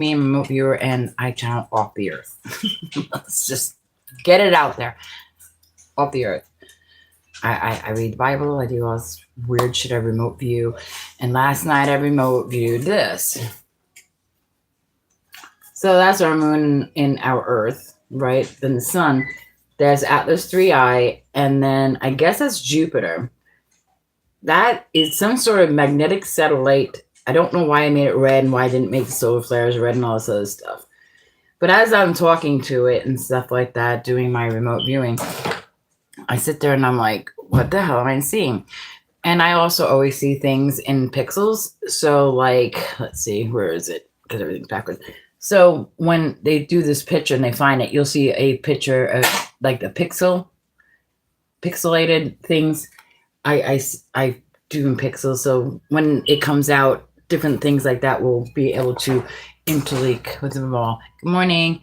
me and remote viewer, and I channel off the earth. Let's just get it out there. Off the earth. I read the Bible. I do all this weird shit. I remote view. And last night I remote viewed this. So that's our moon in our earth, right? Then the sun. There's Atlas 3I. And then I guess that's Jupiter. That is some sort of magnetic satellite. I don't know why I made it red and why I didn't make the solar flares red and all this other stuff. But as I'm talking to it and stuff like that, doing my remote viewing, I sit there and I'm like, what the hell am I seeing? And I also always see things in pixels. So, like, let's see, where is it? Because everything's backwards. So when they do this picture and they find it, you'll see a picture of like the pixelated things. I do in pixels. So when it comes out, different things like that will be able to interlink with them all. Good morning.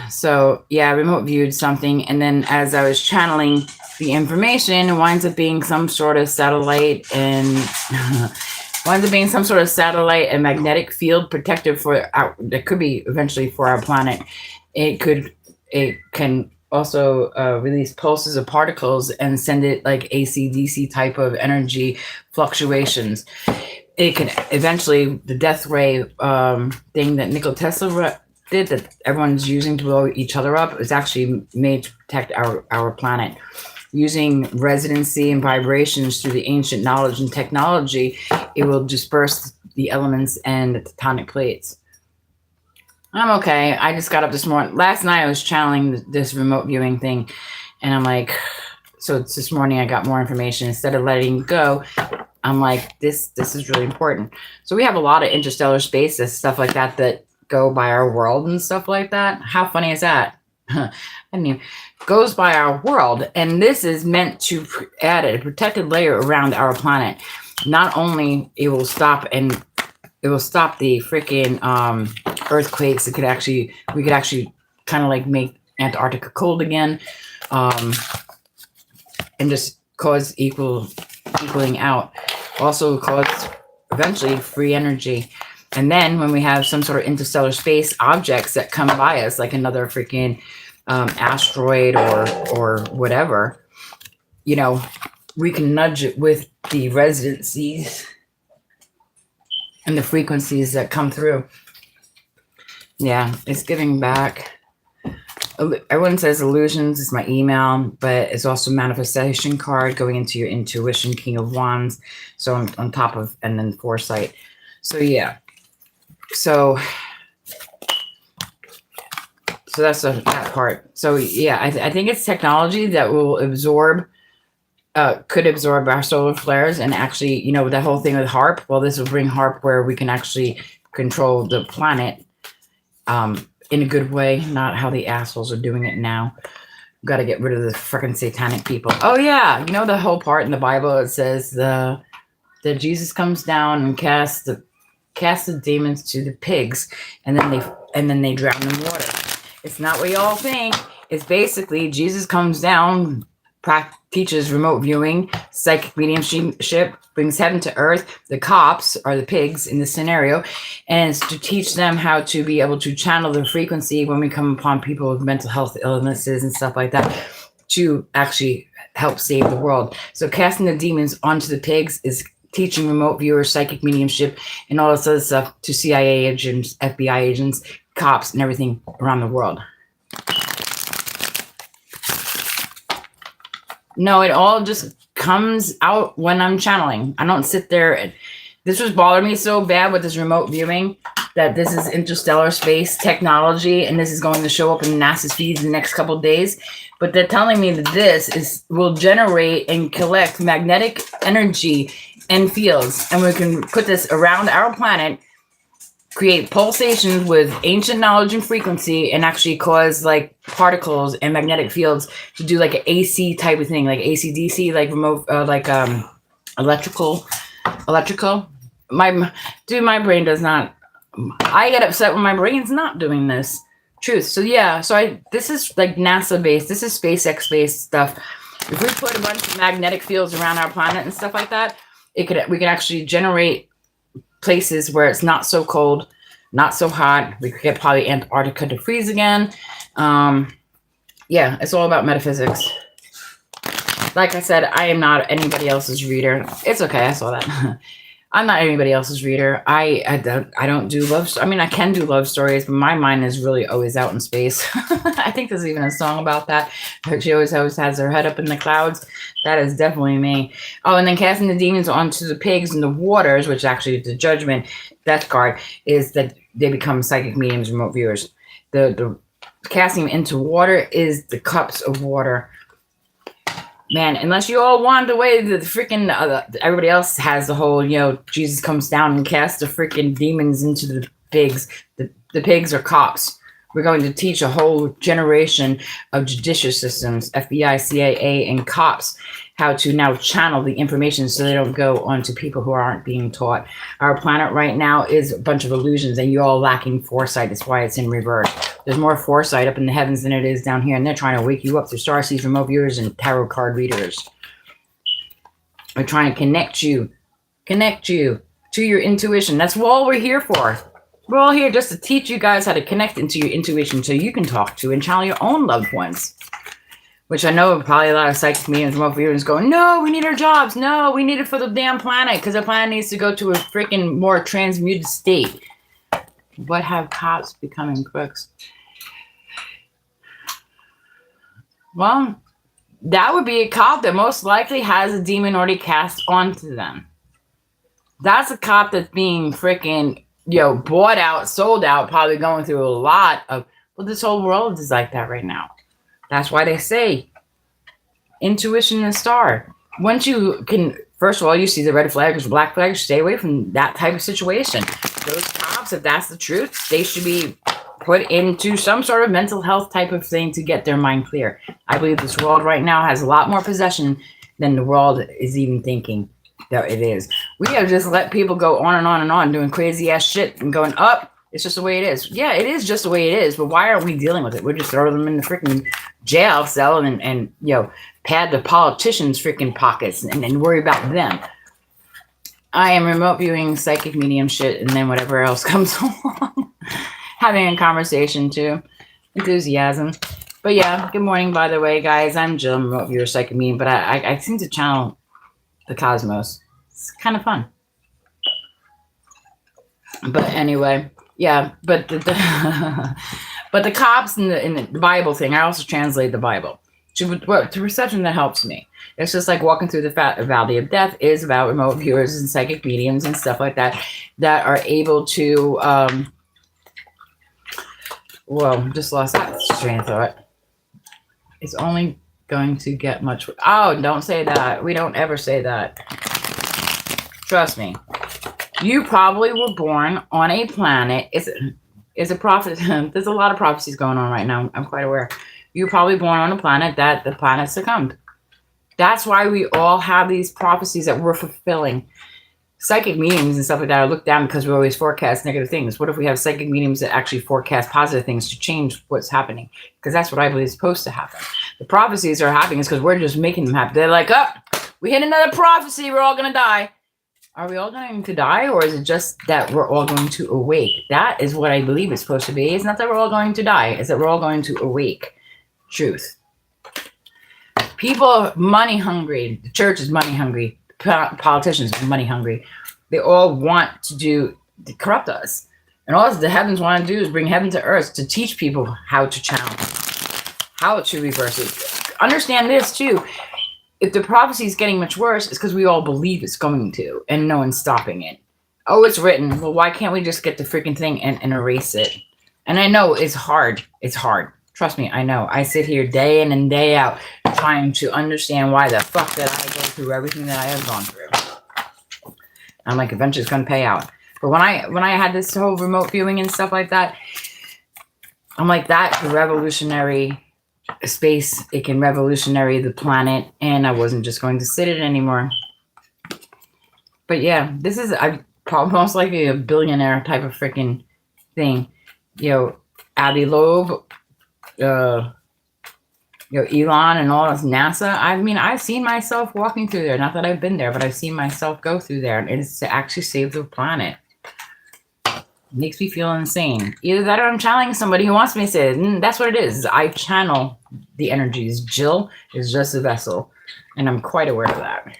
So yeah, I remote viewed something, and then as I was channeling the information, it winds up being some sort of satellite and magnetic field protective for our, that could be eventually for our planet. It can also release pulses of particles and send it like AC/DC type of energy fluctuations. It can eventually, the death ray thing that Nikola Tesla did that everyone's using to blow each other up is actually made to protect our planet. Using resonancy and vibrations through the ancient knowledge and technology, it will disperse the elements and the tectonic plates. I'm okay. I just got up this morning. Last night I was channeling this remote viewing thing, and I'm like, so it's this morning I got more information. Instead of letting go, I'm like, this is really important. So we have a lot of interstellar spaces, stuff like that go by our world and stuff like that. How funny is that? I mean, goes by our world, and this is meant to add a protected layer around our planet. Not only it will stop the freaking earthquakes. We could actually kind of like make Antarctica cold again, and just cause equaling out. Also cause eventually free energy. And then when we have some sort of interstellar space objects that come by us, like another freaking asteroid or whatever, we can nudge it with the resonancies and the frequencies that come through. Yeah, it's giving back. Everyone says illusions is my email, but it's also manifestation card going into your intuition, King of Wands. So on top of, and then foresight. So yeah. So that's that part. So yeah, I think it's technology that will could absorb our solar flares, and actually, that whole thing with HARP. Well, this will bring HARP where we can actually control the planet in a good way, not how the assholes are doing it now. Got to get rid of the freaking satanic people. Oh yeah, the whole part in the Bible it says that Jesus comes down and casts the demons to the pigs, and then they drown in water. It's not what y'all think. It's basically Jesus comes down, teaches remote viewing, psychic mediumship, brings heaven to earth. The cops are the pigs in this scenario, and it's to teach them how to be able to channel the frequency when we come upon people with mental health illnesses and stuff like that, to actually help save the world. So casting the demons onto the pigs is teaching remote viewers, psychic mediumship, and all this other stuff to CIA agents, FBI agents, cops, and everything around the world. No, it all just comes out when I'm channeling. I don't sit there. This was bothering me so bad with this remote viewing that this is interstellar space technology, and this is going to show up in NASA's feeds in the next couple of days. But they're telling me that this will generate and collect magnetic energy and fields, and we can put this around our planet, create pulsations with ancient knowledge and frequency, and actually cause like particles and magnetic fields to do like an AC type of thing, like AC/DC, like remote, electrical. My brain does not. I get upset when my brain's not doing this. Truth. So yeah. So this is like NASA based. This is SpaceX based stuff. If we put a bunch of magnetic fields around our planet and stuff like that, we could actually generate places where it's not so cold, not so hot. We could get probably Antarctica to freeze again. Yeah, it's all about metaphysics. Like I said, I am not anybody else's reader. It's okay. I saw that. I'm not anybody else's reader. I don't do love. I mean, I can do love stories, but my mind is really always out in space. I think there's even a song about that. She always has her head up in the clouds. That is definitely me. Oh, and then casting the demons onto the pigs and the waters, which actually the judgment death card is that they become psychic mediums, remote viewers. The casting into water is the cups of water. Man, unless you all want the way that the freaking everybody else has the whole, Jesus comes down and casts the freaking demons into the pigs. The pigs are cops. We're going to teach a whole generation of judicial systems, FBI, CIA, and cops, how to now channel the information so they don't go on to people who aren't being taught. Our planet right now is a bunch of illusions, and you're all lacking foresight. That's why it's in reverse. There's more foresight up in the heavens than it is down here, and they're trying to wake you up through starseeds, remote viewers, and tarot card readers. We're trying to connect you to your intuition. That's all we're here for. We're all here just to teach you guys how to connect into your intuition so you can talk to and channel your own loved ones. Which I know probably a lot of psychic mediums, remote viewers going, no, we need our jobs. No, we need it for the damn planet because the planet needs to go to a freaking more transmuted state. What have cops becoming crooks? Well, that would be a cop that most likely has a demon already cast onto them. That's a cop that's being freaking, bought out, sold out, probably going through a lot of, well, this whole world is like that right now. That's why they say intuition and star. Once you can, first of all, you see the red flags, black flags, stay away from that type of situation. Those cops, if that's the truth, they should be put into some sort of mental health type of thing to get their mind clear. I believe this world right now has a lot more possession than the world is even thinking that it is. We have just let people go on and on and on doing crazy ass shit and going up. It's just the way it is. Yeah, it is just the way it is. But why aren't we dealing with it? We're just throwing them in the freaking jail cell and pad the politicians' freaking pockets and worry about them. I am remote viewing psychic medium shit and then whatever else comes along. Having a conversation too. Enthusiasm. But yeah, good morning, by the way, guys. I'm Jill, remote viewer psychic medium, but I seem to channel the cosmos. It's kind of fun. But anyway, yeah, but but the cops in the Bible thing, I also translate the Bible to perception that helps me. It's just like walking through the valley of death is about remote viewers and psychic mediums and stuff like that are able to just lost that train of thought. It's only going to get much. Oh, don't say that. We don't ever say that. Trust me. You probably were born on a planet. It's a prophet. There's a lot of prophecies going on right now. I'm quite aware. You were probably born on a planet that the planet succumbed. That's why we all have these prophecies that we're fulfilling. Psychic mediums and stuff like that are looked down because we always forecast negative things. What if we have psychic mediums that actually forecast positive things to change what's happening? Because that's what I believe is supposed to happen. The prophecies are happening is because we're just making them happen. They're like, we hit another prophecy. We're all going to die. Are we all going to die, or is it just that we're all going to awake? That is what I believe it's supposed to be. It's not that we're all going to die. It's that we're all going to awake. Truth. People are money hungry. The church is money hungry. Politicians are money hungry. They all want to corrupt us. And all the heavens want to do is bring heaven to earth to teach people how to channel, how to reverse it. Understand this, too. If the prophecy is getting much worse, it's because we all believe it's going to, and no one's stopping it. Oh, it's written. Well, why can't we just get the freaking thing and erase it? And I know it's hard. It's hard. Trust me, I know. I sit here day in and day out trying to understand why the fuck did I go through everything that I have gone through. I'm like, eventually it's going to pay out. But when I had this whole remote viewing and stuff like that, I'm like, that revolutionary space, it can revolutionary the planet, and I wasn't just going to sit it anymore. But yeah, this is most likely a billionaire type of freaking thing. Avi Loeb, Elon and all this NASA. I mean, I've seen myself walking through there. Not that I've been there, but I've seen myself go through there, and it's to actually save the planet. Makes me feel insane. Either that or I'm channeling somebody who wants me to say it. And that's what it is. I channel the energies. Jill is just a vessel. And I'm quite aware of that.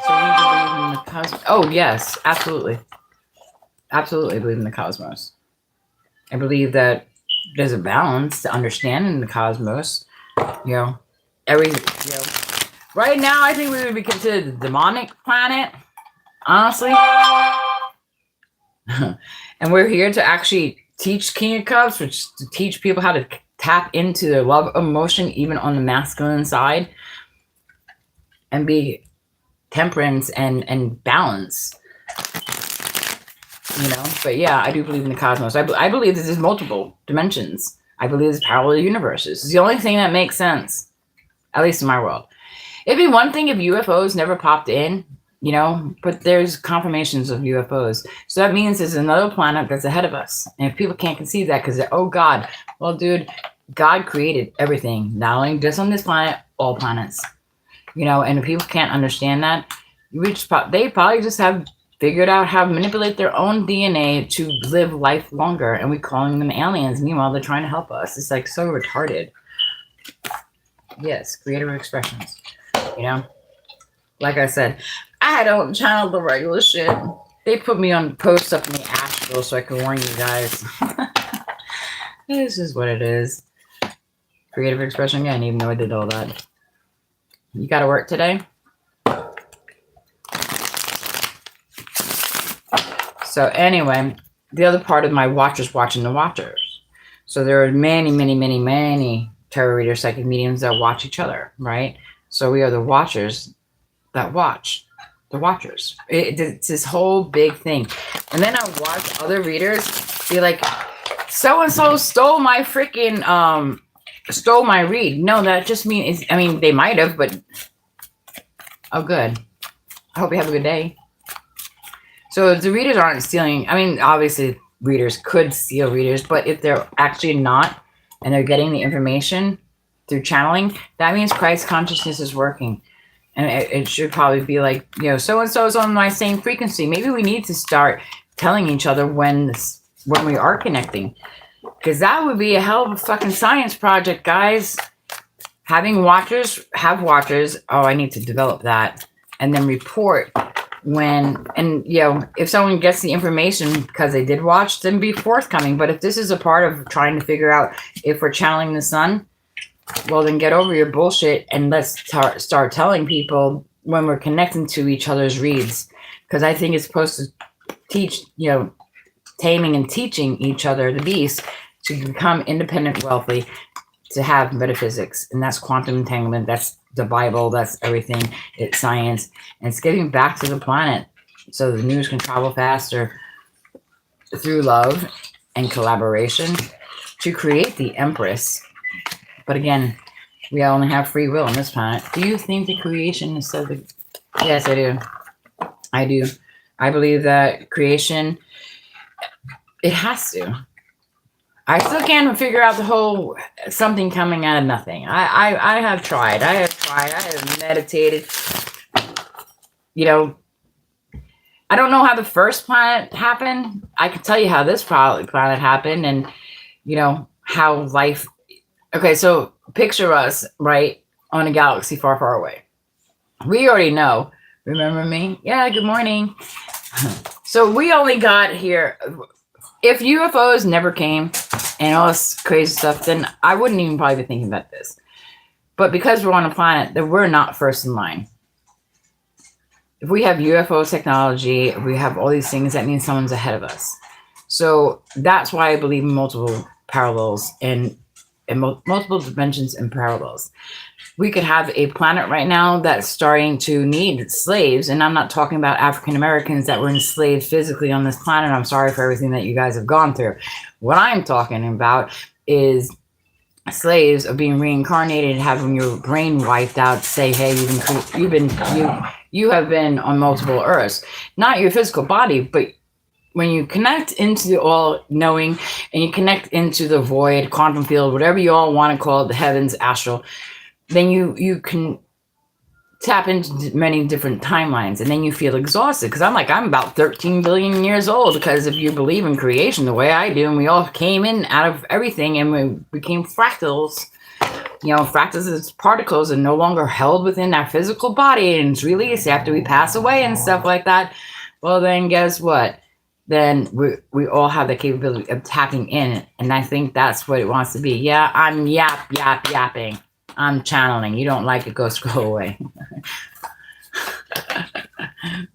So you believe in the cosmos? Oh, yes, absolutely. Absolutely believe in the cosmos. I believe that there's a balance to understanding the cosmos. You know, right now I think we would be considered the demonic planet, honestly. And we're here to actually teach King of Cups, which to teach people how to tap into their love emotion, even on the masculine side, and be temperance and balance. You know, but yeah, I do believe in the cosmos. I believe there's multiple dimensions. I believe there's parallel universes. It's the only thing that makes sense, at least in my world. It'd be one thing if UFOs never popped in, you know, but there's confirmations of UFOs. So that means there's another planet that's ahead of us. And if people can't conceive that because they're, oh God, well, dude, God created everything, not only just on this planet, all planets. You know, and if people can't understand that, they probably just have figured out how to manipulate their own DNA to live life longer, and we're calling them aliens. Meanwhile, they're trying to help us. It's like so retarded. Yes, creative expressions. You know, like I said, I don't channel the regular shit. They put me on posts up in the astral so I can warn you guys. This is what it is. Creative expression again, even though I did all that. You got to work today? So anyway, the other part of my watchers watching the watchers. So there are many, many, many, many tarot readers, psychic mediums that watch each other, right? So we are the watchers that watch the watchers. It's this whole big thing. And then I watch other readers be like, so-and-so stole my freaking, stole my read. No, that just means, I mean, they might have, but, oh, good. I hope you have a good day. So the readers aren't stealing. I mean, obviously readers could steal readers, but if they're actually not and they're getting the information through channeling, that means Christ consciousness is working. And it should probably be like, you know, so-and-so is on my same frequency. Maybe we need to start telling each other when we are connecting. Because that would be a hell of a fucking science project, guys. Having watchers, have watchers. Oh, I need to develop that. And then report when, and you know, if someone gets the information because they did watch, then be forthcoming. But if this is a part of trying to figure out if we're channeling the sun, well, then get over your bullshit and let's start telling people when we're connecting to each other's reads. Because I think it's supposed to teach, you know, taming and teaching each other, the beast, to become independent, wealthy, to have metaphysics. And that's quantum entanglement. That's the Bible. That's everything. It's science. And it's getting back to the planet so the news can travel faster through love and collaboration to create the Empress. But again, we only have free will on this planet. Do you think the creation is so big? Yes, I do. I do. I believe that creation, it has to. I still can't figure out the whole something coming out of nothing. I have tried. I have meditated. You know, I don't know how the first planet happened. I can tell you how this planet happened and, you know, how life... Okay, so picture us, right, on a galaxy far, far away. We already know. Remember me? Yeah, good morning. So we only got here... If UFOs never came and all this crazy stuff, then I wouldn't even probably be thinking about this. But because we're on a planet that we're not first in line. If we have UFO technology, if we have all these things, that means someone's ahead of us. So that's why I believe in multiple parallels and multiple dimensions and parallels. We could have a planet right now that's starting to need slaves. And I'm not talking about African Americans that were enslaved physically on this planet. I'm sorry for everything that you guys have gone through. What I'm talking about is slaves of being reincarnated, having your brain wiped out, say, hey, you have been on multiple Earths. Not your physical body, but when you connect into the all-knowing and you connect into the void, quantum field, whatever you all want to call it, the heavens, astral, then you can tap into many different timelines, and then you feel exhausted. Because I'm about 13 billion years old, because if you believe in creation the way I do, and we all came in out of everything and we became fractals. Fractals is particles and no longer held within our physical body, and it's released after we pass away and stuff like that. Well, then guess what? Then we all have the capability of tapping in, and I think that's what it wants to be. Yeah, I'm yapping. I'm channeling. You don't like it, go scroll away.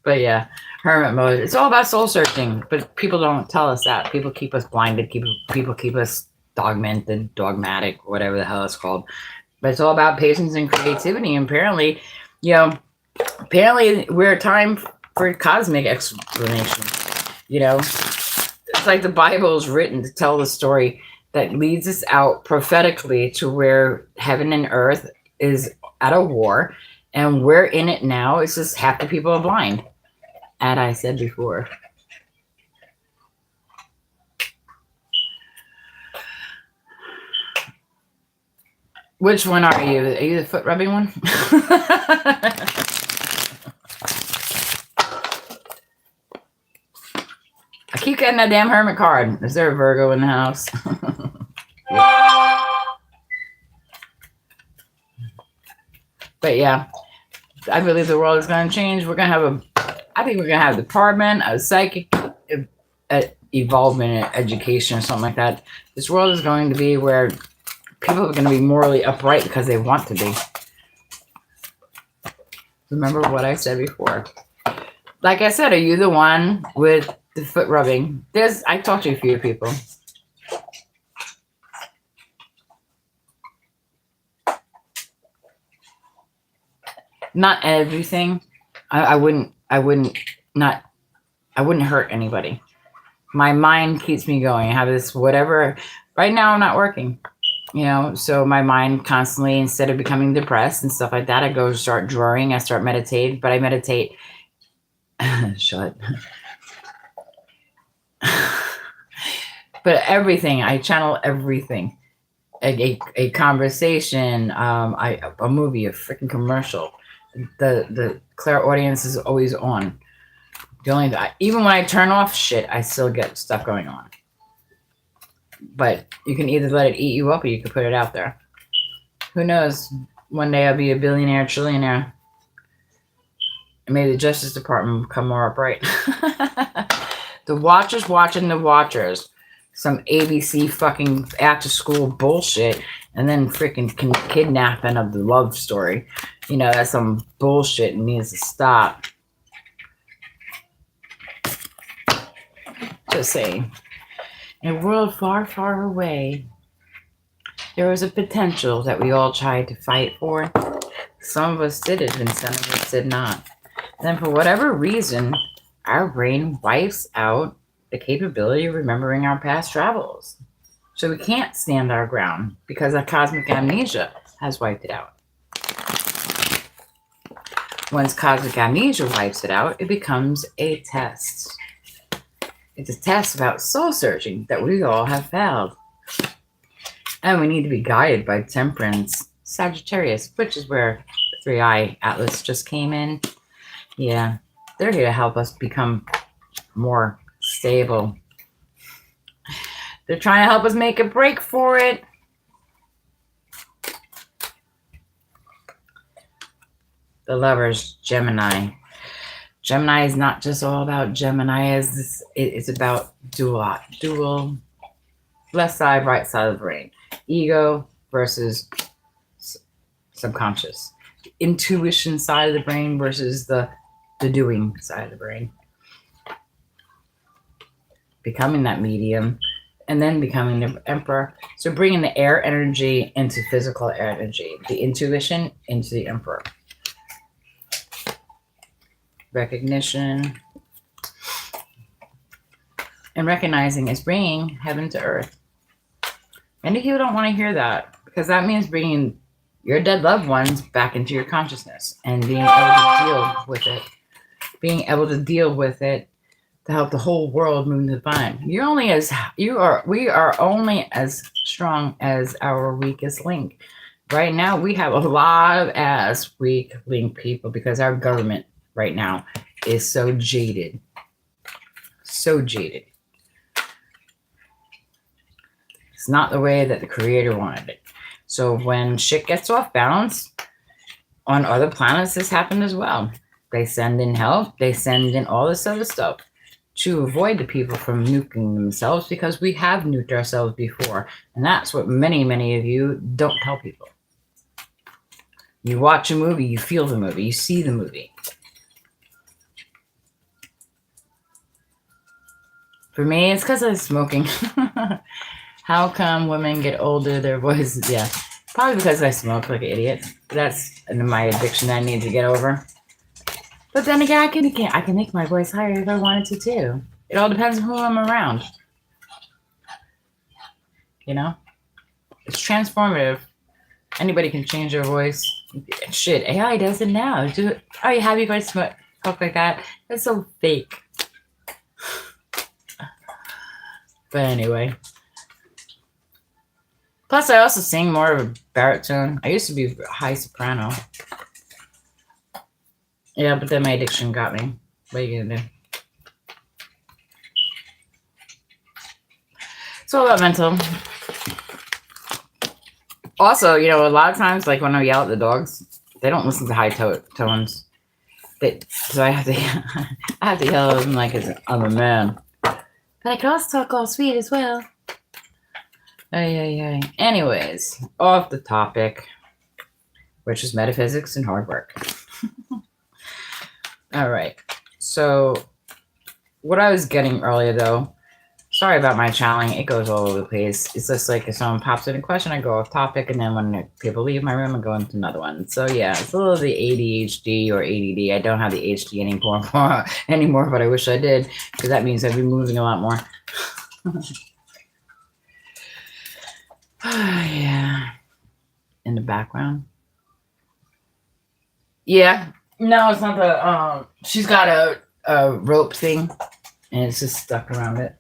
But yeah, hermit mode. It's all about soul searching, but people don't tell us that. People keep us blinded. People keep us dogmatic, whatever the hell it's called. But it's all about patience and creativity. And apparently we're a time for cosmic explanation. It's like the Bible is written to tell the story that leads us out prophetically to where heaven and earth is at a war, and we're in it now. It's just half the people are blind, as I said before. Which one are you? Are you the foot rubbing one? I keep getting that damn hermit card. Is there a Virgo in the house? But yeah, I believe the world is going to change. I think we're going to have a department, a psychic evolvement in education or something like that. This world is going to be where people are going to be morally upright because they want to be. Remember what I said before. Like I said, are you the one with the foot rubbing? I talked to a few people. Not everything. I wouldn't hurt anybody. My mind keeps me going. I have this whatever. Right now I'm not working. So my mind constantly, instead of becoming depressed and stuff like that, I go start drawing, I start meditating, but I meditate. Shut. But everything, I channel everything. A conversation, a movie, a freaking commercial. The clairaudience is always on. Even when I turn off shit, I still get stuff going on. But you can either let it eat you up, or you can put it out there. Who knows? One day I'll be a billionaire, trillionaire. And maybe the Justice Department will become more upright. The Watchers watching the Watchers. Some ABC fucking after school bullshit. And then freaking kidnapping of the love story. That's some bullshit and needs to stop. Just saying. In a world far, far away, there was a potential that we all tried to fight for. Some of us did it, and some of us did not. And then for whatever reason, our brain wipes out the capability of remembering our past travels. So we can't stand our ground because our cosmic amnesia has wiped it out. Once cosmic amnesia wipes it out, it becomes a test. It's a test about soul searching that we all have failed. And we need to be guided by Temperance, Sagittarius, which is where the 3i Atlas just came in. Yeah, they're here to help us become more stable. They're trying to help us make a break for it. The Lovers, Gemini. Gemini is not just all about Gemini. It's about dual left side, right side of the brain. Ego versus subconscious. Intuition side of the brain versus the doing side of the brain. Becoming that medium and then becoming the emperor. So bringing the air energy into physical energy. The intuition into the emperor. Recognition. And recognizing is bringing heaven to earth. Many people don't want to hear that because that means bringing your dead loved ones back into your consciousness and being able to deal with it. Being able to deal with it to help the whole world move to divine. We are only as strong as our weakest link. Right now, we have a lot of ass weakling people because our government right now is so jaded. So jaded. It's not the way that the creator wanted it. So when shit gets off balance, on other planets, this happened as well. They send in help, they send in all this other stuff to avoid the people from nuking themselves because we have nuked ourselves before. And that's what many, many of you don't tell people. You watch a movie, you feel the movie, you see the movie. For me, it's because I'm smoking. How come women get older, their voices, yeah. Probably because I smoke like an idiot. That's my addiction that I need to get over. But then again, I can make my voice higher if I wanted to too. It all depends on who I'm around. You know? It's transformative. Anybody can change their voice. Shit, AI does it now. Are you happy if I talk like that? That's so fake. But anyway. Plus, I also sing more of a baritone. I used to be high soprano. Yeah, but then my addiction got me. What are you gonna do? It's all about mental. Also, you know, a lot of times, like when I yell at the dogs, they don't listen to high tones. So I have to, I have to yell at them like I'm a man. But I can also talk all sweet as well. Anyways, off the topic, which is metaphysics and hard work. All right. So, what I was getting earlier, though, sorry about my channeling. It goes all over the place. It's just like if someone pops in a question, I go off topic, and then when people leave my room, I go into another one. So yeah, it's a little the ADHD or ADD. I don't have the HD anymore, but I wish I did because that means I'd be moving a lot more. Yeah. In the background. Yeah. No, it's not the. She's got a rope thing, and it's just stuck around it.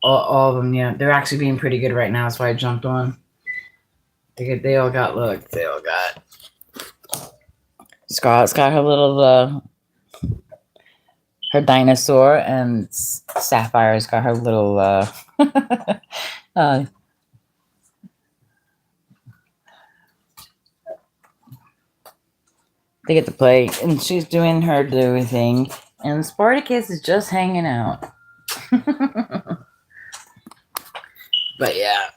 All of them, yeah. They're actually being pretty good right now. That's why I jumped on. They all got, look, they all got. Scarlett's got her little, her dinosaur, and Sapphire's got her little, they get to play, and she's doing her thing, and Spartacus is just hanging out. But yeah,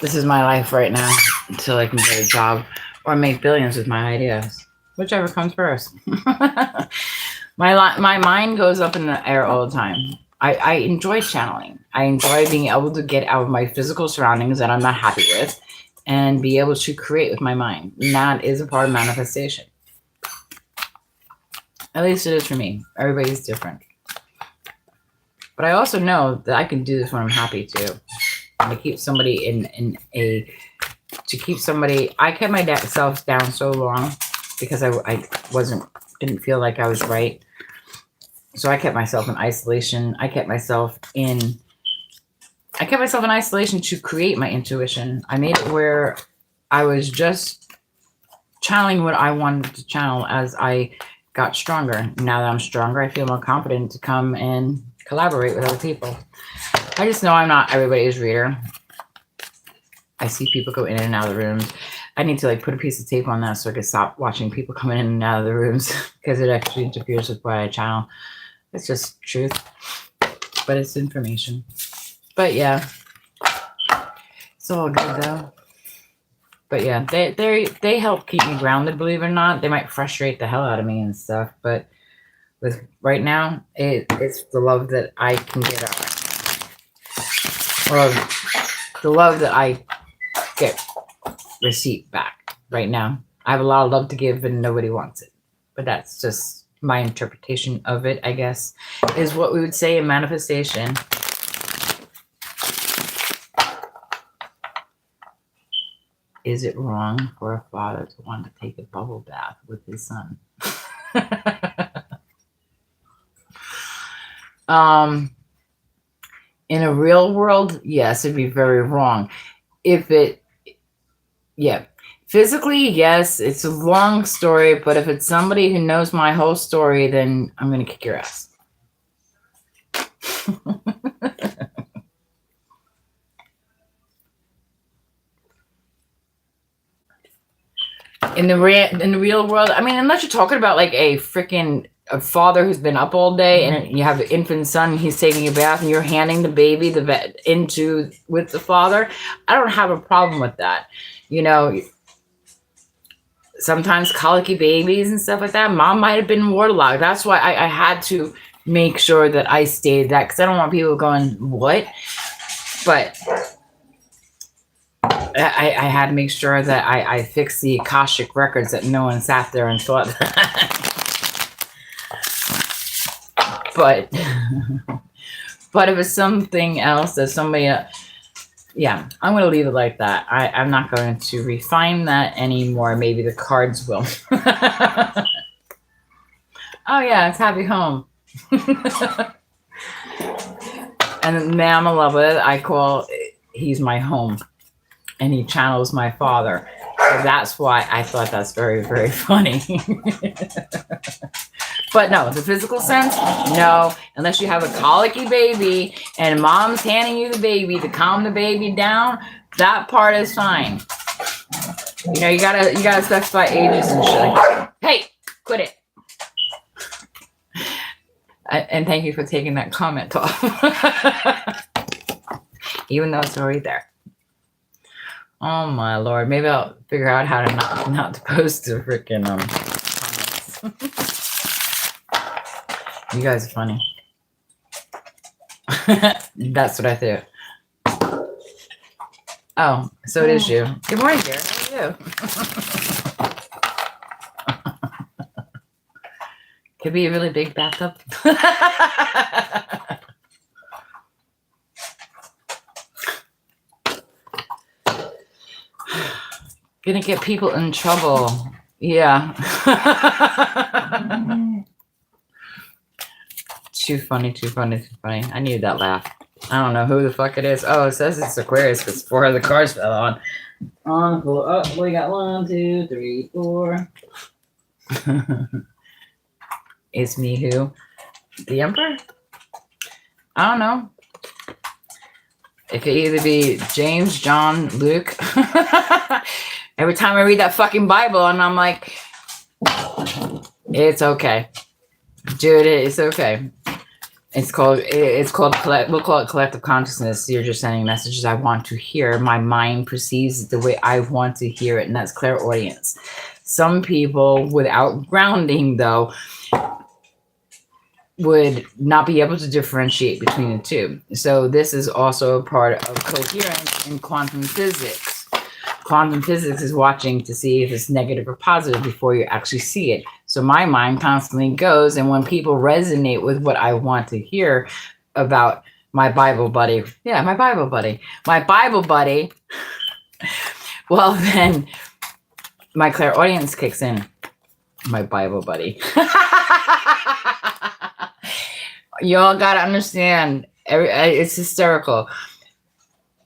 this is my life right now until I can get a job or make billions with my ideas, whichever comes first. My mind goes up in the air all the time. I enjoy channeling. I enjoy being able to get out of my physical surroundings that I'm not happy with and be able to create with my mind. And that is a part of manifestation. At least it is for me. Everybody's different. But I also know that I can do this when I'm happy too. To keep somebody I kept myself down so long because I didn't feel like I was right. So I kept myself in isolation. I kept myself in isolation to create my intuition. I made it where I was just channeling what I wanted to channel as I got stronger. Now that I'm stronger, I feel more confident to come and collaborate with other people. I just know I'm not everybody's reader. I see people go in and out of the rooms. I need to like put a piece of tape on that so I can stop watching people coming in and out of the rooms because it actually interferes with what I channel. It's just truth, but it's information. But yeah, it's all good though. But yeah, they help keep me grounded. Believe it or not, they might frustrate the hell out of me and stuff. But with right now, it's the love that I can get out, or the love that I get receipt back right now. I have a lot of love to give and nobody wants it. But that's just my interpretation of it, I guess, is what we would say in manifestation. Is it wrong for a father to want to take a bubble bath with his son? In a real world, yes, it'd be very wrong. If it Yeah. Physically, yes, it's a long story, but if it's somebody who knows my whole story, then I'm going to kick your ass. In the real world, I mean, unless you're talking about like a freaking a father who's been up all day and you have an infant son, he's taking a bath and you're handing the baby the vet into with the father, I don't have a problem with that. You know, sometimes colicky babies and stuff like that, mom might have been waterlogged. That's why I had to make sure that I stayed that, because I don't want people going, what? But I had to make sure that I fixed the Akashic records, that no one sat there and thought that. But if it's something else that somebody, yeah, I'm going to leave it like that. I'm not going to refine that anymore. Maybe the cards will. Oh, yeah, it's happy home. And now I'm in love with it. I call he's my home. And he channels my father. So that's why I thought that's very, very funny. But no, the physical sense, no. Unless you have a colicky baby and mom's handing you the baby to calm the baby down, that part is fine. You know, you gotta specify ages and shit. Hey, quit it. And thank you for taking that comment off. Even though it's already there. Oh my lord. Maybe I'll figure out how to not to post the freaking comments. You guys are funny. That's what I thought. Oh, so it is you. Good morning, dear. How are you? Could be a really big bathtub. Gonna get people in trouble. Yeah. Too funny, too funny, too funny. I needed that laugh. I don't know who the fuck it is. Oh, it says it's Aquarius because 4 of the cards fell on. Oh, we got 1, 2, 3, 4. It's me who? The Emperor? I don't know. It could either be James, John, Luke. Every time I read that fucking Bible and I'm like, it's okay. Dude, it's okay. We'll call it collective consciousness. You're just sending messages I want to hear. My mind perceives it the way I want to hear it, and that's clairaudience. Some people without grounding, though, would not be able to differentiate between the two. So this is also a part of coherence in quantum physics. Quantum physics is watching to see if it's negative or positive before you actually see it. So my mind constantly goes, and when people resonate with what I want to hear about my Bible buddy, well, then my clairaudience kicks in. My Bible buddy. Y'all gotta understand, it's hysterical.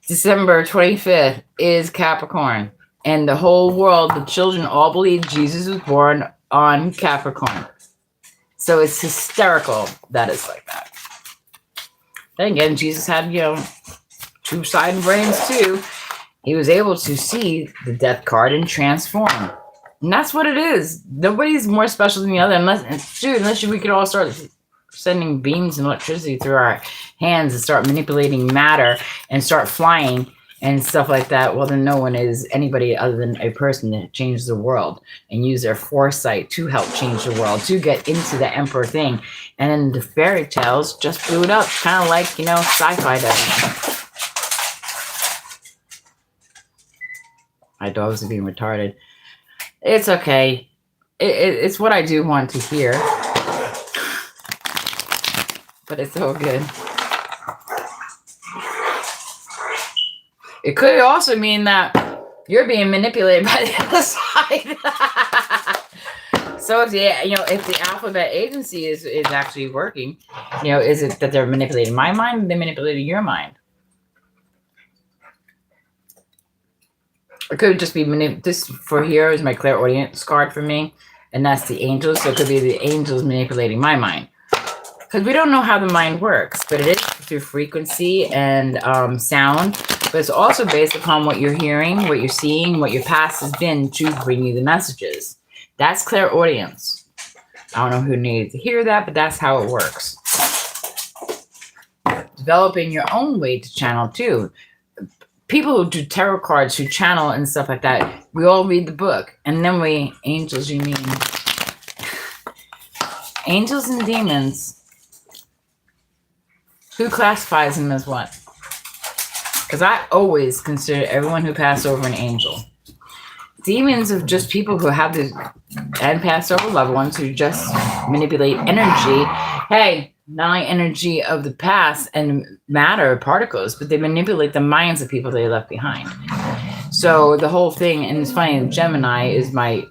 December 25th is Capricorn, and the whole world, the children all believe Jesus was born on Capricorn. So it's hysterical that it's like that. Then again, Jesus had, 2-sided brains too. He was able to see the death card and transform. And that's what it is. Nobody's more special than the other, unless we could all start sending beams and electricity through our hands and start manipulating matter and start flying and stuff like that. Well, then no one is anybody other than a person that changes the world and use their foresight to help change the world, to get into the emperor thing. And then the fairy tales just blew it up, kind of like, sci-fi does. My dogs are being retarded. It's okay. It's what I do want to hear. But it's so good. It could also mean that you're being manipulated by the other side. So if the alphabet agency is actually working, is it that they're manipulating my mind or they're manipulating your mind? It could just be this for here is my clairaudience card for me, and that's the angels. So it could be the angels manipulating my mind, because we don't know how the mind works, but it is through frequency and sound. But it's also based upon what you're hearing, what you're seeing, what your past has been to bring you the messages. That's clairaudience. I don't know who needed to hear that, but that's how it works. Developing your own way to channel too. People who do tarot cards, who channel and stuff like that, we all read the book. And then angels, you mean? Angels and demons. Who classifies them as what? Because I always consider everyone who passed over an angel. Demons are just people who have this, and passed over loved ones who just manipulate energy. Hey, not only energy of the past and matter particles, but they manipulate the minds of people they left behind. So the whole thing, and it's funny, Gemini is my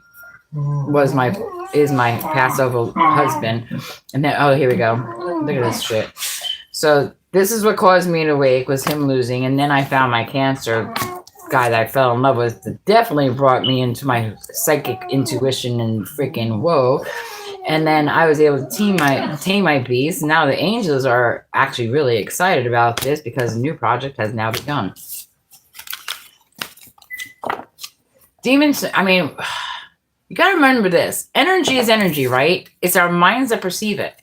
Passover husband. And then, oh, here we go. Look at this shit. So this is what caused me to wake, was him losing. And then I found my Cancer guy that I fell in love with, that definitely brought me into my psychic intuition and freaking whoa. And then I was able to tame my beast. Now the angels are actually really excited about this because a new project has now begun. Demons, I mean, you got to remember this. Energy is energy, right? It's our minds that perceive it.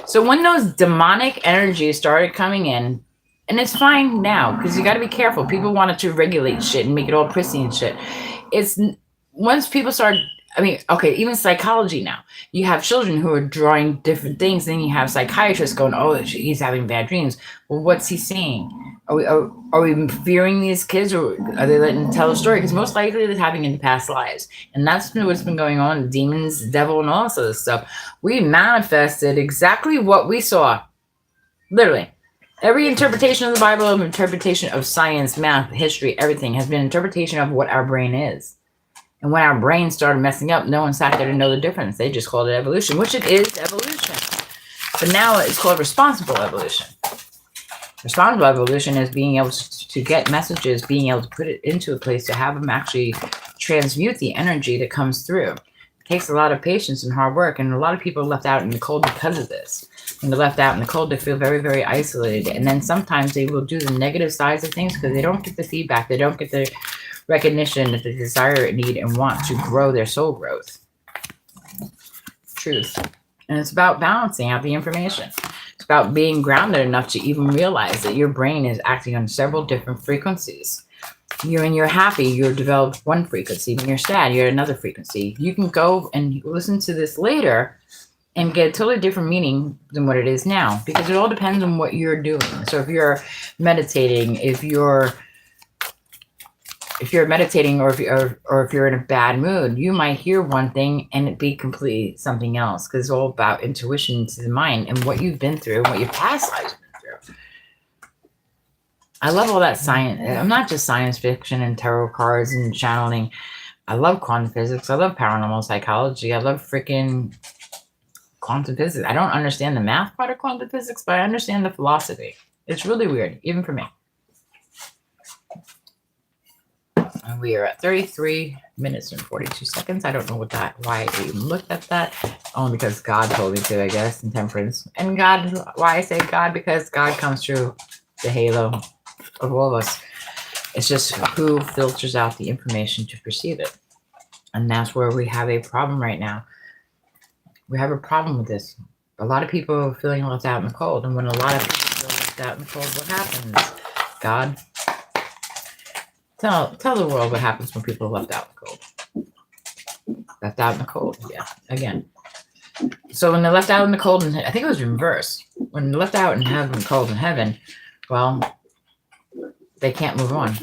So when those demonic energies started coming in, and it's fine now because you got to be careful. People wanted to regulate shit and make it all prissy and shit. It's once people start, I mean, okay, even psychology now. You have children who are drawing different things. Then you have psychiatrists going, oh, he's having bad dreams. Well, what's he seeing? Are we fearing these kids, or are they letting them tell a story? Because most likely they're having in past lives. And that's what's been going on. Demons, devil, and all sorts of stuff. We manifested exactly what we saw. Literally. Every interpretation of the Bible, interpretation of science, math, history, everything has been an interpretation of what our brain is. And when our brain started messing up, no one sat there to know the difference. They just called it evolution, which it is evolution. But now it's called responsible evolution. Responsible evolution is being able to get messages, being able to put it into a place to have them actually transmute the energy that comes through. It takes a lot of patience and hard work, and a lot of people are left out in the cold because of this. When they're left out in the cold, they feel very, very isolated. And then sometimes they will do the negative sides of things because they don't get the feedback. They don't get the recognition that they desire, need, and want to grow their soul growth. Truth. And it's about balancing out the information. It's about being grounded enough to even realize that your brain is acting on several different frequencies. When you're happy, you're developed one frequency. When you're sad, you're at another frequency. You can go and listen to this later and get a totally different meaning than what it is now, because it all depends on what you're doing. So if you're meditating, if you're meditating, or if you're in a bad mood, you might hear one thing and it be completely something else, because it's all about intuition to the mind and what you've been through and what your past lives have been through. I love all that science. I'm not just science fiction and tarot cards and channeling. I love quantum physics. I love paranormal psychology. I love freaking quantum physics. I don't understand the math part of quantum physics, but I understand the philosophy. It's really weird, even for me. And we are at 33 minutes and 42 seconds. I don't know why I even looked at that. Only because God told me to, I guess, in temperance. And God, why I say God, because God comes through the halo of all of us. It's just who filters out the information to perceive it. And that's where we have a problem right now. We have a problem with this. A lot of people are feeling left out in the cold. And when a lot of people feel left out in the cold, what happens? God, tell the world what happens when people are left out in the cold. Left out in the cold, yeah, again. So when they're left out in the cold, and I think it was reverse. When they're left out in heaven, cold in heaven, well, they can't move on.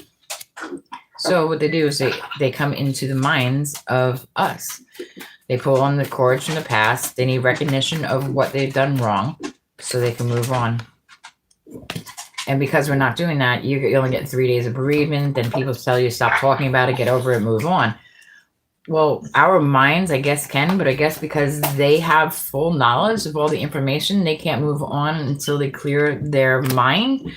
So what they do is they come into the minds of us. They pull on the cords from the past. They need recognition of what they've done wrong so they can move on. And because we're not doing that, you only get 3 days of bereavement. Then people tell you, stop talking about it, get over it, move on. Well, our minds, I guess, can, but I guess because they have full knowledge of all the information, they can't move on until they clear their mind.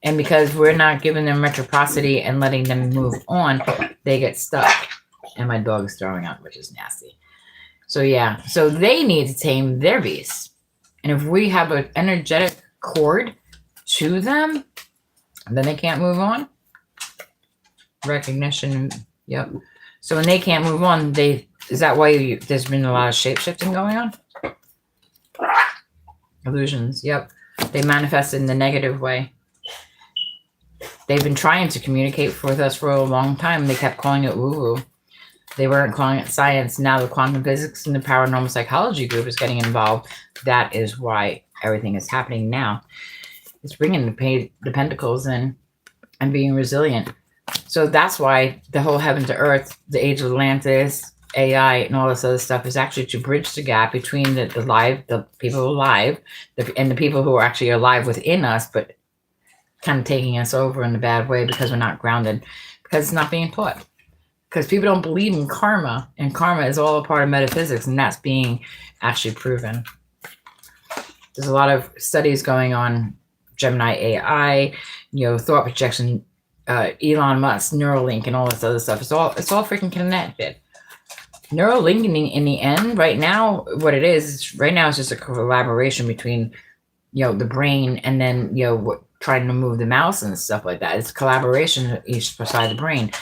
And because we're not giving them reciprocity and letting them move on, they get stuck. And my dog is throwing up, which is nasty. So yeah, so they need to tame their beast. And if we have an energetic cord to them, then they can't move on. Recognition, yep. So when they can't move on, is that why there's been a lot of shape-shifting going on? Illusions, yep. They manifest in the negative way. They've been trying to communicate with us for a long time. They kept calling it woo-woo. They weren't calling it science. Now the quantum physics and the paranormal psychology group is getting involved. That is why everything is happening now. It's bringing the pentacles in and being resilient. So that's why the whole heaven to earth, the age of Atlantis, AI, and all this other stuff is actually to bridge the gap between the people alive, and the people who are actually alive within us, but kind of taking us over in a bad way because we're not grounded, because it's not being taught. Because people don't believe in karma, and karma is all a part of metaphysics, and that's being actually proven. There's a lot of studies going on, Gemini AI, thought projection, Elon Musk, Neuralink, and all this other stuff. It's all freaking connected. Neuralink, in the end, right now, what it is right now is just a collaboration between, the brain and then, trying to move the mouse and stuff like that. It's collaboration each side of the brain.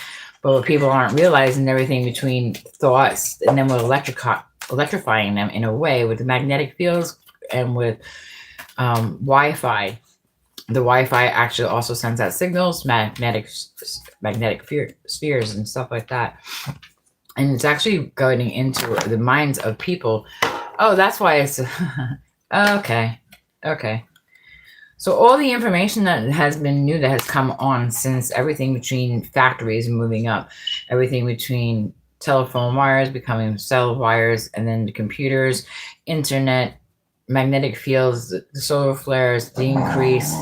But what people aren't realizing, everything between thoughts, and then we're electrifying them in a way with the magnetic fields and with Wi-Fi. The Wi-Fi actually also sends out signals, magnetic spheres and stuff like that. And it's actually going into the minds of people. Oh, that's why it's... Okay. So all the information that has been new, that has come on since everything between factories moving up, everything between telephone wires becoming cell wires, and then the computers, internet, magnetic fields, the solar flares, the increased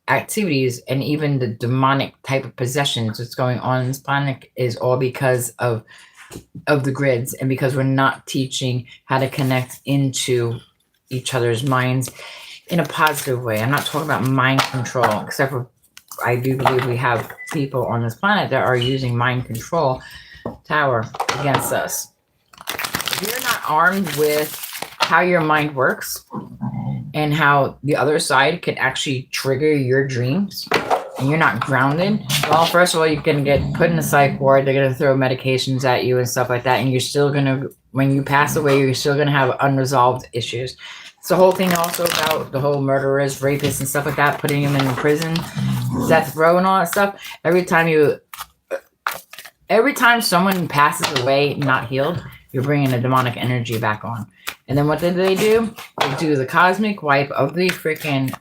activities, and even the demonic type of possessions that's going on in this planet is all because of the grids, and because we're not teaching how to connect into each other's minds in a positive way. I'm not talking about mind control, except for I do believe we have people on this planet that are using mind control tower against us. If you're not armed with how your mind works and how the other side can actually trigger your dreams, and you're not grounded, well, first of all, you're going to get put in a psych ward. They're going to throw medications at you and stuff like that. And you're still going to, when you pass away, you're still going to have unresolved issues. It's the whole thing also about the whole murderers, rapists, and stuff like that, putting them in prison, death row, and all that stuff. Every time someone passes away not healed, you're bringing a demonic energy back on. And then what did they do? They do the cosmic wipe of the freaking,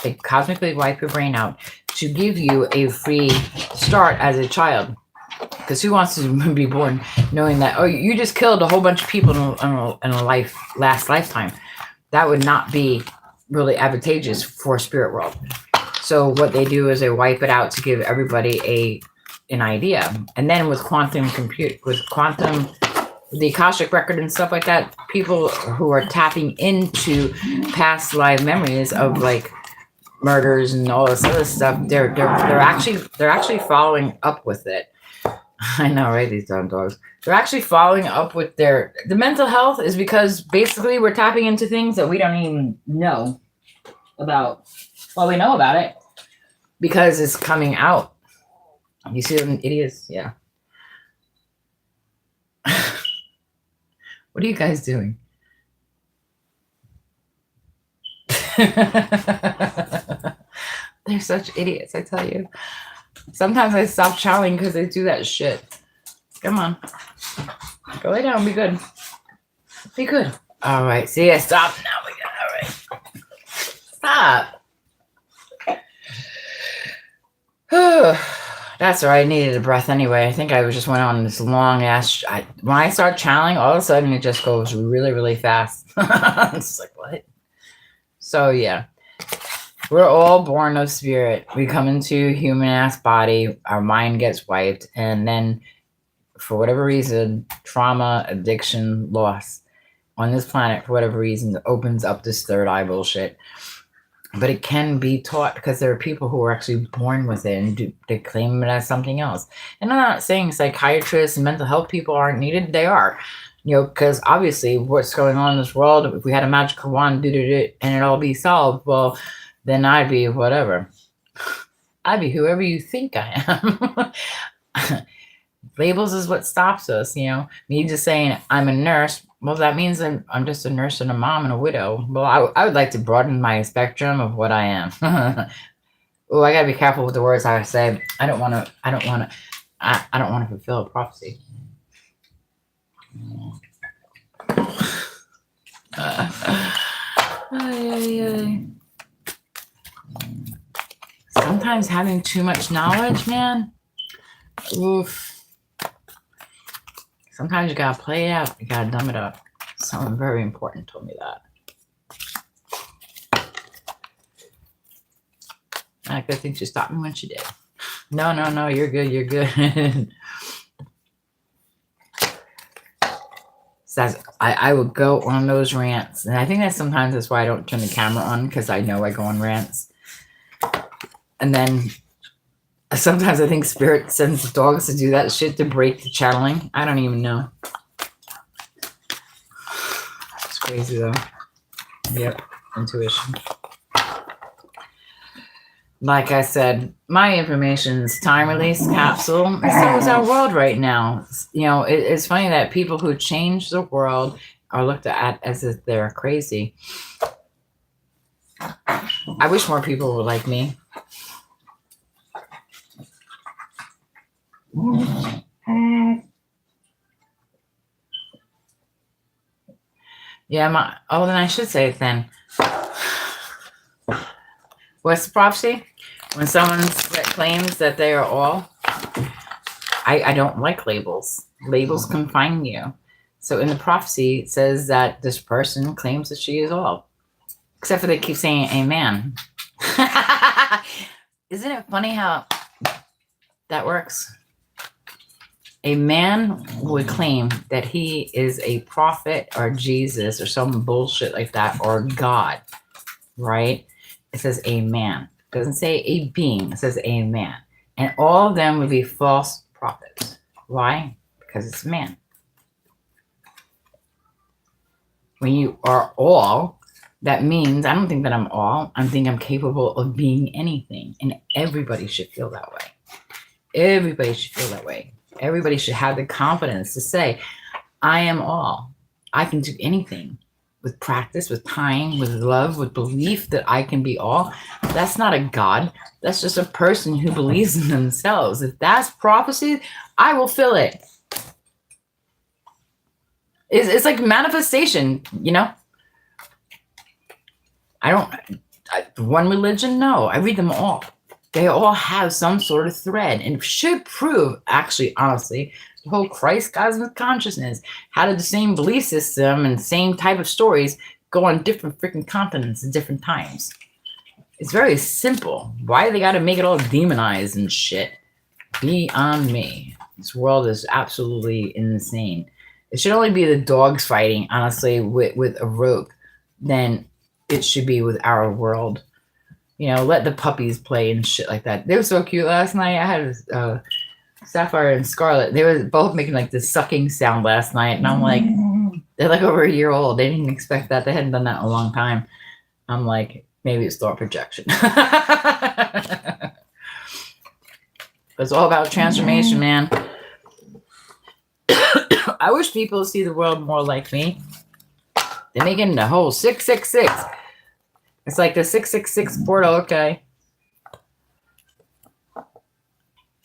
they cosmically wipe your brain out to give you a free start as a child. Because who wants to be born knowing that, oh, you just killed a whole bunch of people in a last lifetime? That would not be really advantageous for spirit world. So what they do is they wipe it out to give everybody an idea. And then with the Akashic record and stuff like that, people who are tapping into past live memories of like murders and all this other stuff, they're actually following up with it. I know, right? These dumb dogs. They're actually following up with the mental health is because basically we're tapping into things that we don't even know about. Well, we know about it because it's coming out. You see them idiots? Yeah. What are you guys doing? They're such idiots, I tell you. Sometimes I stop chowing because they do that shit. Come on. Go lay down. Be good. Be good. All right. See ya. Stop now. We got all right. Stop. That's all right. I needed a breath anyway. I think I just went on this long ass. When I start channeling, all of a sudden it just goes really, really fast. It's like, what? So, yeah. We're all born of spirit. We come into a human-ass body. Our mind gets wiped. And then, for whatever reason, trauma, addiction, loss on this planet, for whatever reason, opens up this third eye bullshit. but it can be taught because there are people who are actually born with it and they claim it as something else. And I'm not saying psychiatrists and mental health people aren't needed. They are, because obviously what's going on in this world, if we had a magical wand, and it all be solved, well, then I'd be whatever. I'd be whoever you think I am. Labels is what stops us, Me just saying I'm a nurse, well, that means I'm just a nurse and a mom and a widow. Well, I would like to broaden my spectrum of what I am. Oh, I gotta be careful with the words I say. I don't want to fulfill a prophecy. Sometimes having too much knowledge, man. Oof. Sometimes you gotta play it out. You gotta dumb it up. Someone very important told me that. I could think she stopped me when she did. No, you're good. You're good. Says I would go on those rants, and I think that's why I don't turn the camera on, because I know I go on rants. And then sometimes I think Spirit sends the dogs to do that shit to break the channeling. I don't even know. It's crazy though. Yep, intuition. Like I said, my information is time release capsule. So is our world right now. It's funny that people who change the world are looked at as if they're crazy. I wish more people were like me. Yeah, then I should say it then. What's the prophecy? When someone claims that they are all, I don't like labels. Labels confine you. So in the prophecy, it says that this person claims that she is all. Except for they keep saying amen. Isn't it funny how that works? A man would claim that he is a prophet or Jesus or some bullshit like that, or God, right? It says a man. It doesn't say a being. It says a man. And all of them would be false prophets. Why? Because it's a man. When you are all, that means I don't think that I'm all. I think I'm capable of being anything. And everybody should feel that way. Everybody should feel that way. Everybody should have the confidence to say, I am all. I can do anything. With practice, with time, with love, with belief that I can be all. That's not a God. That's just a person who believes in themselves. If that's prophecy, I will fill it. It's like manifestation, one religion, no. I read them all. They all have some sort of thread, and should prove, actually, honestly, the whole Christ cosmic consciousness. How did the same belief system and same type of stories go on different freaking continents at different times? It's very simple. Why do they got to make it all demonized and shit? Beyond me. This world is absolutely insane. It should only be the dogs fighting, honestly, with a rope. Then it should be with our world. Let the puppies play and shit like that. They were so cute last night. I had Sapphire and Scarlet. They were both making like this sucking sound last night. And I'm like, they're like over a year old. They didn't expect that. They hadn't done that in a long time. I'm like, maybe it's thought projection. It's all about transformation, man. I wish people see the world more like me. They're making the whole 666. It's like the 666 portal, okay.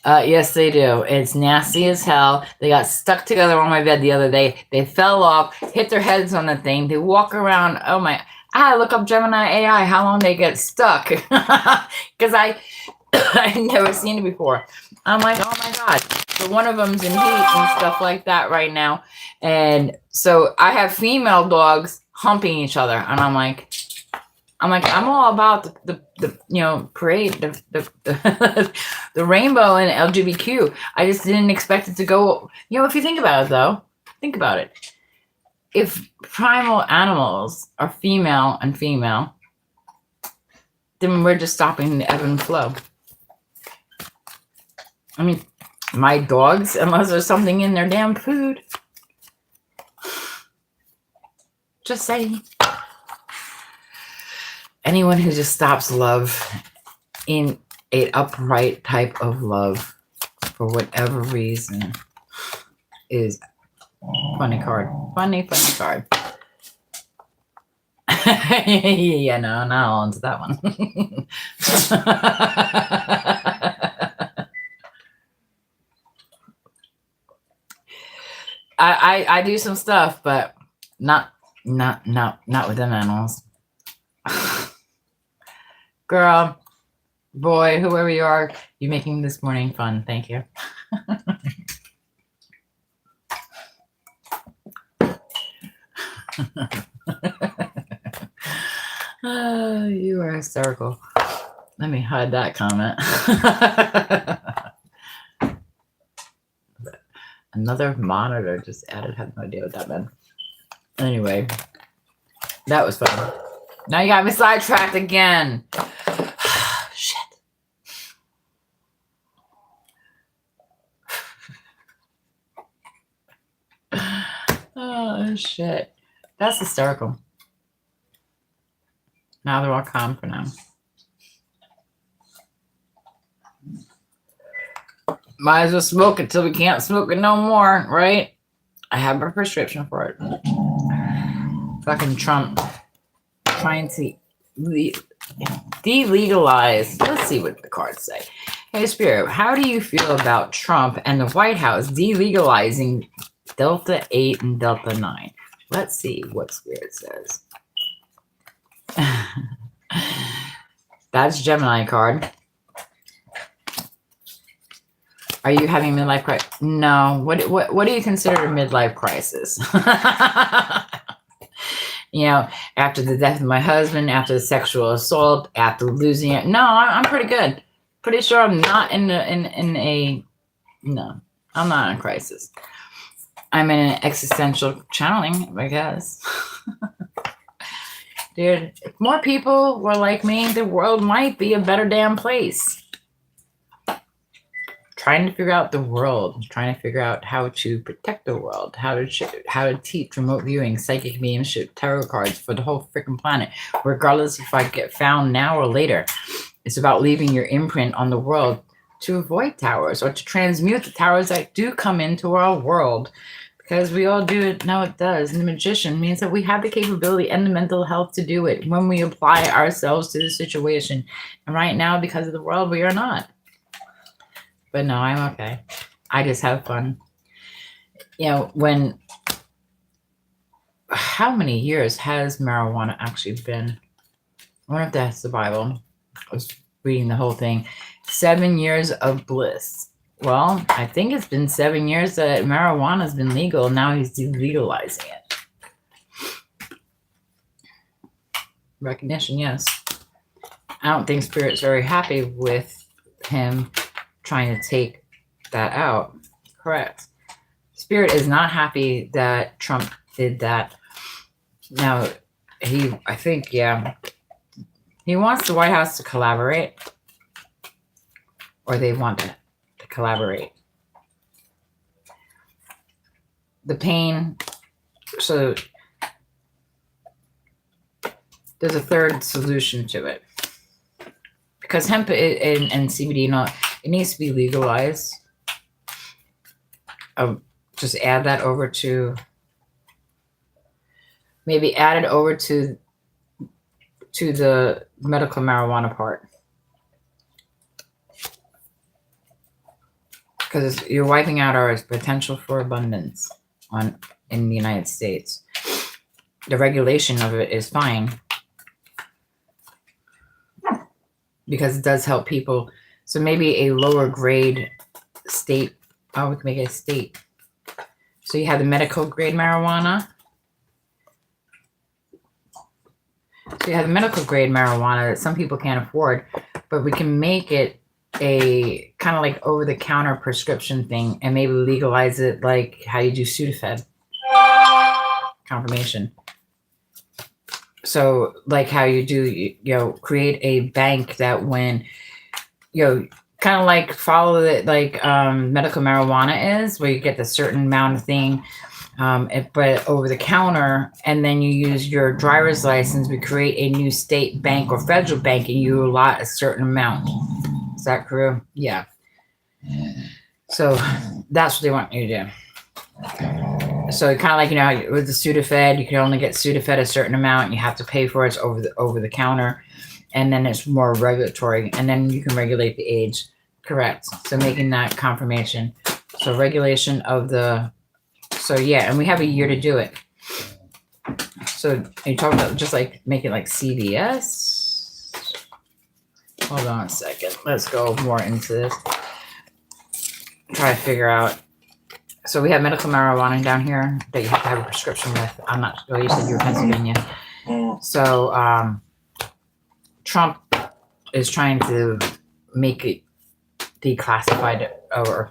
Yes, they do. It's nasty as hell. They got stuck together on my bed the other day. They fell off, hit their heads on the thing. They walk around. Oh my! I had to look up Gemini AI how long they get stuck, because I never seen it before. I'm like, oh my god. So one of them's in heat and stuff like that right now, and so I have female dogs humping each other, and I'm like, I'm all about the parade, the rainbow and LGBTQ. I just didn't expect it to go. If you think about it, though, think about it. If primal animals are female and female, then we're just stopping the ebb and flow. I mean, my dogs, unless there's something in their damn food. Just saying. Anyone who just stops love in an upright type of love for whatever reason is funny card. Funny card. Yeah, no, not all into that one. I do some stuff, but not with them animals. Girl, boy, whoever you are, you're making this morning fun. Thank you. You are hysterical. Let me hide that comment. Another monitor just added. Had no idea what that meant. Anyway, that was fun. Now you got me sidetracked again. Shit. Oh, shit. That's hysterical. Now they're all calm for now. Might as well smoke it till we can't smoke it no more, right? I have a prescription for it. Fucking Trump trying to delegalize. Let's see what the cards say. Hey, Spirit, how do you feel about Trump and the White House delegalizing Delta 8 and Delta 9? Let's see what Spirit says. That's Gemini card. Are you having a midlife crisis? No. What do you consider a midlife crisis? You know, after the death of my husband, after the sexual assault, after losing it. No, I'm pretty good. Pretty sure I'm not in a no. I'm not in a crisis. I'm in an existential channeling, I guess. Dude, if more people were like me, the world might be a better damn place. Trying to figure out the world, trying to figure out how to protect the world, how to teach remote viewing, psychic mediumship, tarot cards for the whole freaking planet, regardless if I get found now or later. It's about leaving your imprint on the world to avoid towers or to transmute the towers that do come into our world, because we all do it. No, it does. And the magician means that we have the capability and the mental health to do it when we apply ourselves to the situation. And right now, because of the world, we are not. But no, I'm okay. I just have fun. You know, how many years has marijuana actually been? I wonder if that's the Bible. I was reading the whole thing. 7 years of bliss. Well, I think it's been 7 years that marijuana has been legal. Now he's delegalizing it. Recognition, yes. I don't think Spirit's very happy with him trying to take that out. Correct. Spirit is not happy that Trump did that. Now, I think, he wants the White House to collaborate, or they want to collaborate. The pain, so there's a third solution to it. Because hemp and CBD, it needs to be legalized. Just add that over to, maybe add it over to the medical marijuana part. Because you're wiping out our potential for abundance in the United States. The regulation of it is fine, because it does help people. So maybe a lower grade state. Oh, we can make it a state. So you have the medical grade marijuana. So you have the medical grade marijuana that some people can't afford, but we can make it a kind of like over the counter prescription thing, and maybe legalize it like how you do Sudafed. Confirmation. So like how you do, create a bank that when, kind of like follow it like medical marijuana is, where you get the certain amount of thing, but over the counter, and then you use your driver's license to create a new state bank or federal bank, and you allot a certain amount. Is that true? Yeah. So that's what they want you to do. So kind of like, with the Sudafed, you can only get Sudafed a certain amount, and you have to pay for it. It's over the counter, and then it's more regulatory, and then you can regulate the age. Correct. So making that confirmation. So regulation of the. So yeah, and we have a year to do it. So you talk about just like make it like CVS. Hold on a second. Let's go more into this. Try to figure out. So we have medical marijuana down here that you have to have a prescription with. I'm not sure. You said you were Pennsylvania. So Trump is trying to make it declassified or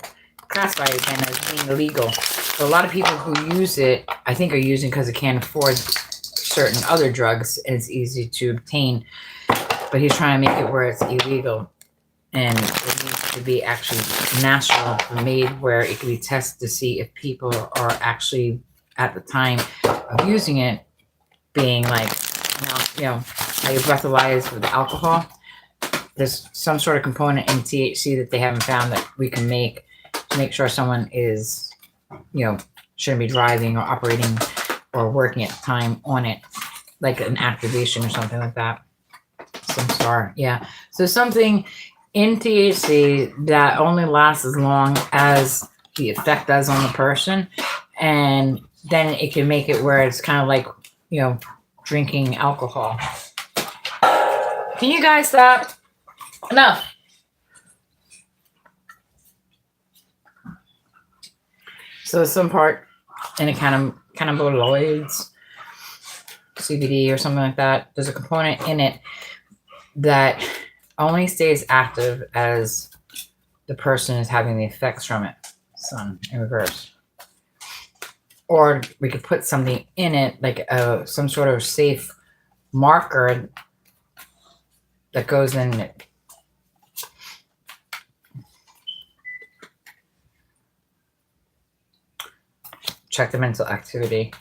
classified again as being illegal. So a lot of people who use it, I think, are using because they can't afford certain other drugs and it's easy to obtain. But he's trying to make it where it's illegal. And it needs to be actually national made where it can be tested to see if people are actually at the time of using it being like, how you breathalyze with alcohol. There's some sort of component in THC that they haven't found that we can make to make sure someone is, shouldn't be driving or operating or working at the time on it, like an activation or something like that. Some star, yeah. So something in THC that only lasts as long as the effect does on the person, and then it can make it where it's kind of like, drinking alcohol. Can you guys stop? Enough. So some part in a cannabinoids, CBD or something like that. There's a component in it that only stays active as the person is having the effects from it. Sun in reverse. Or we could put something in it, like some sort of safe marker that goes in it. Check the mental activity.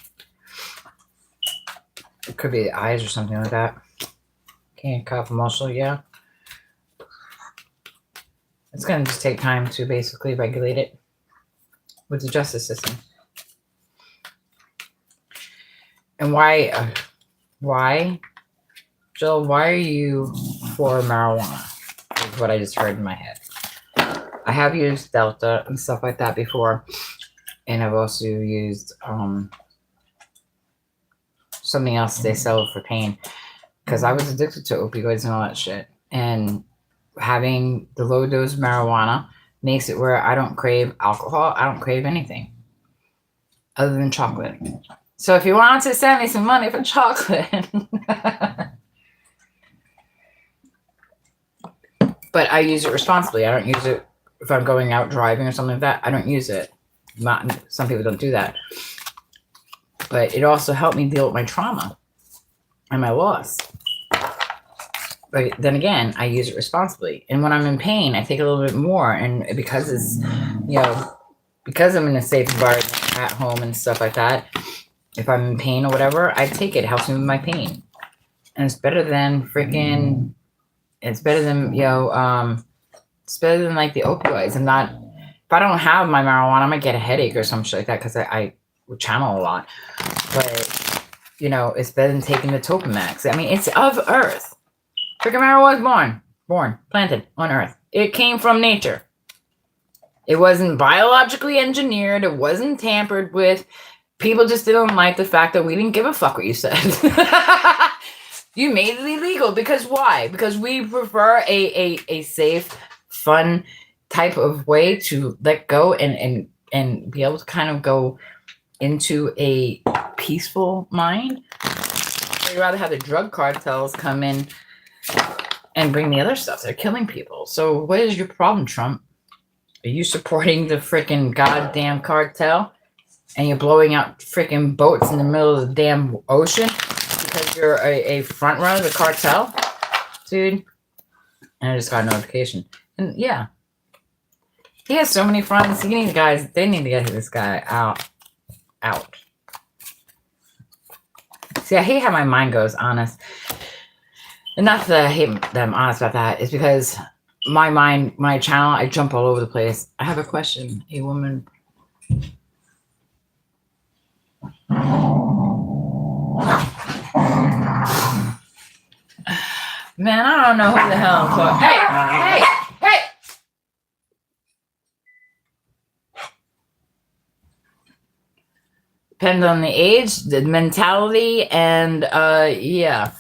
It could be the eyes or something like that. Can't cough emotional, yeah. It's going to just take time to basically regulate it with the justice system. And why, Jill, why are you for marijuana? Is what I just heard in my head. I have used Delta and stuff like that before. And I've also used something else they sell for pain. Because I was addicted to opioids and all that shit. And having the low dose marijuana makes it where I don't crave alcohol. I don't crave anything other than chocolate. So if you want to send me some money for chocolate. But I use it responsibly. I don't use it if I'm going out driving or something like that. I don't use it. Some people don't do that. But it also helped me deal with my trauma and my loss. But then again, I use it responsibly. And when I'm in pain, I take a little bit more. And because it's, because I'm in a safe environment at home and stuff like that, if I'm in pain or whatever, I take it. It helps me with my pain. And it's better than it's better than like the opioids. And not, if I don't have my marijuana, I might get a headache or some shit like that because I would channel a lot. But, it's better than taking the Topamax. I mean, it's of Earth. Freaking marijuana was born, planted on Earth. It came from nature. It wasn't biologically engineered. It wasn't tampered with. People just didn't like the fact that we didn't give a fuck what you said. You made it illegal. Because why? Because we prefer a safe, fun type of way to let go and be able to kind of go into a peaceful mind. We'd rather have the drug cartels come in and bring the other stuff. They're killing people. So what is your problem, Trump? Are you supporting the freaking goddamn cartel? And you're blowing out freaking boats in the middle of the damn ocean because you're a front runner of the cartel, dude. And I just got a notification. And yeah. He has so many fronts. They need to get this guy out. See, I hate how my mind goes honest. And not that I hate that I'm honest about that. It's because my mind, my channel, I jump all over the place. I have a question. A woman. Man, I don't know who the hell I'm talking. Hey! Depends on the age, the mentality, and yeah.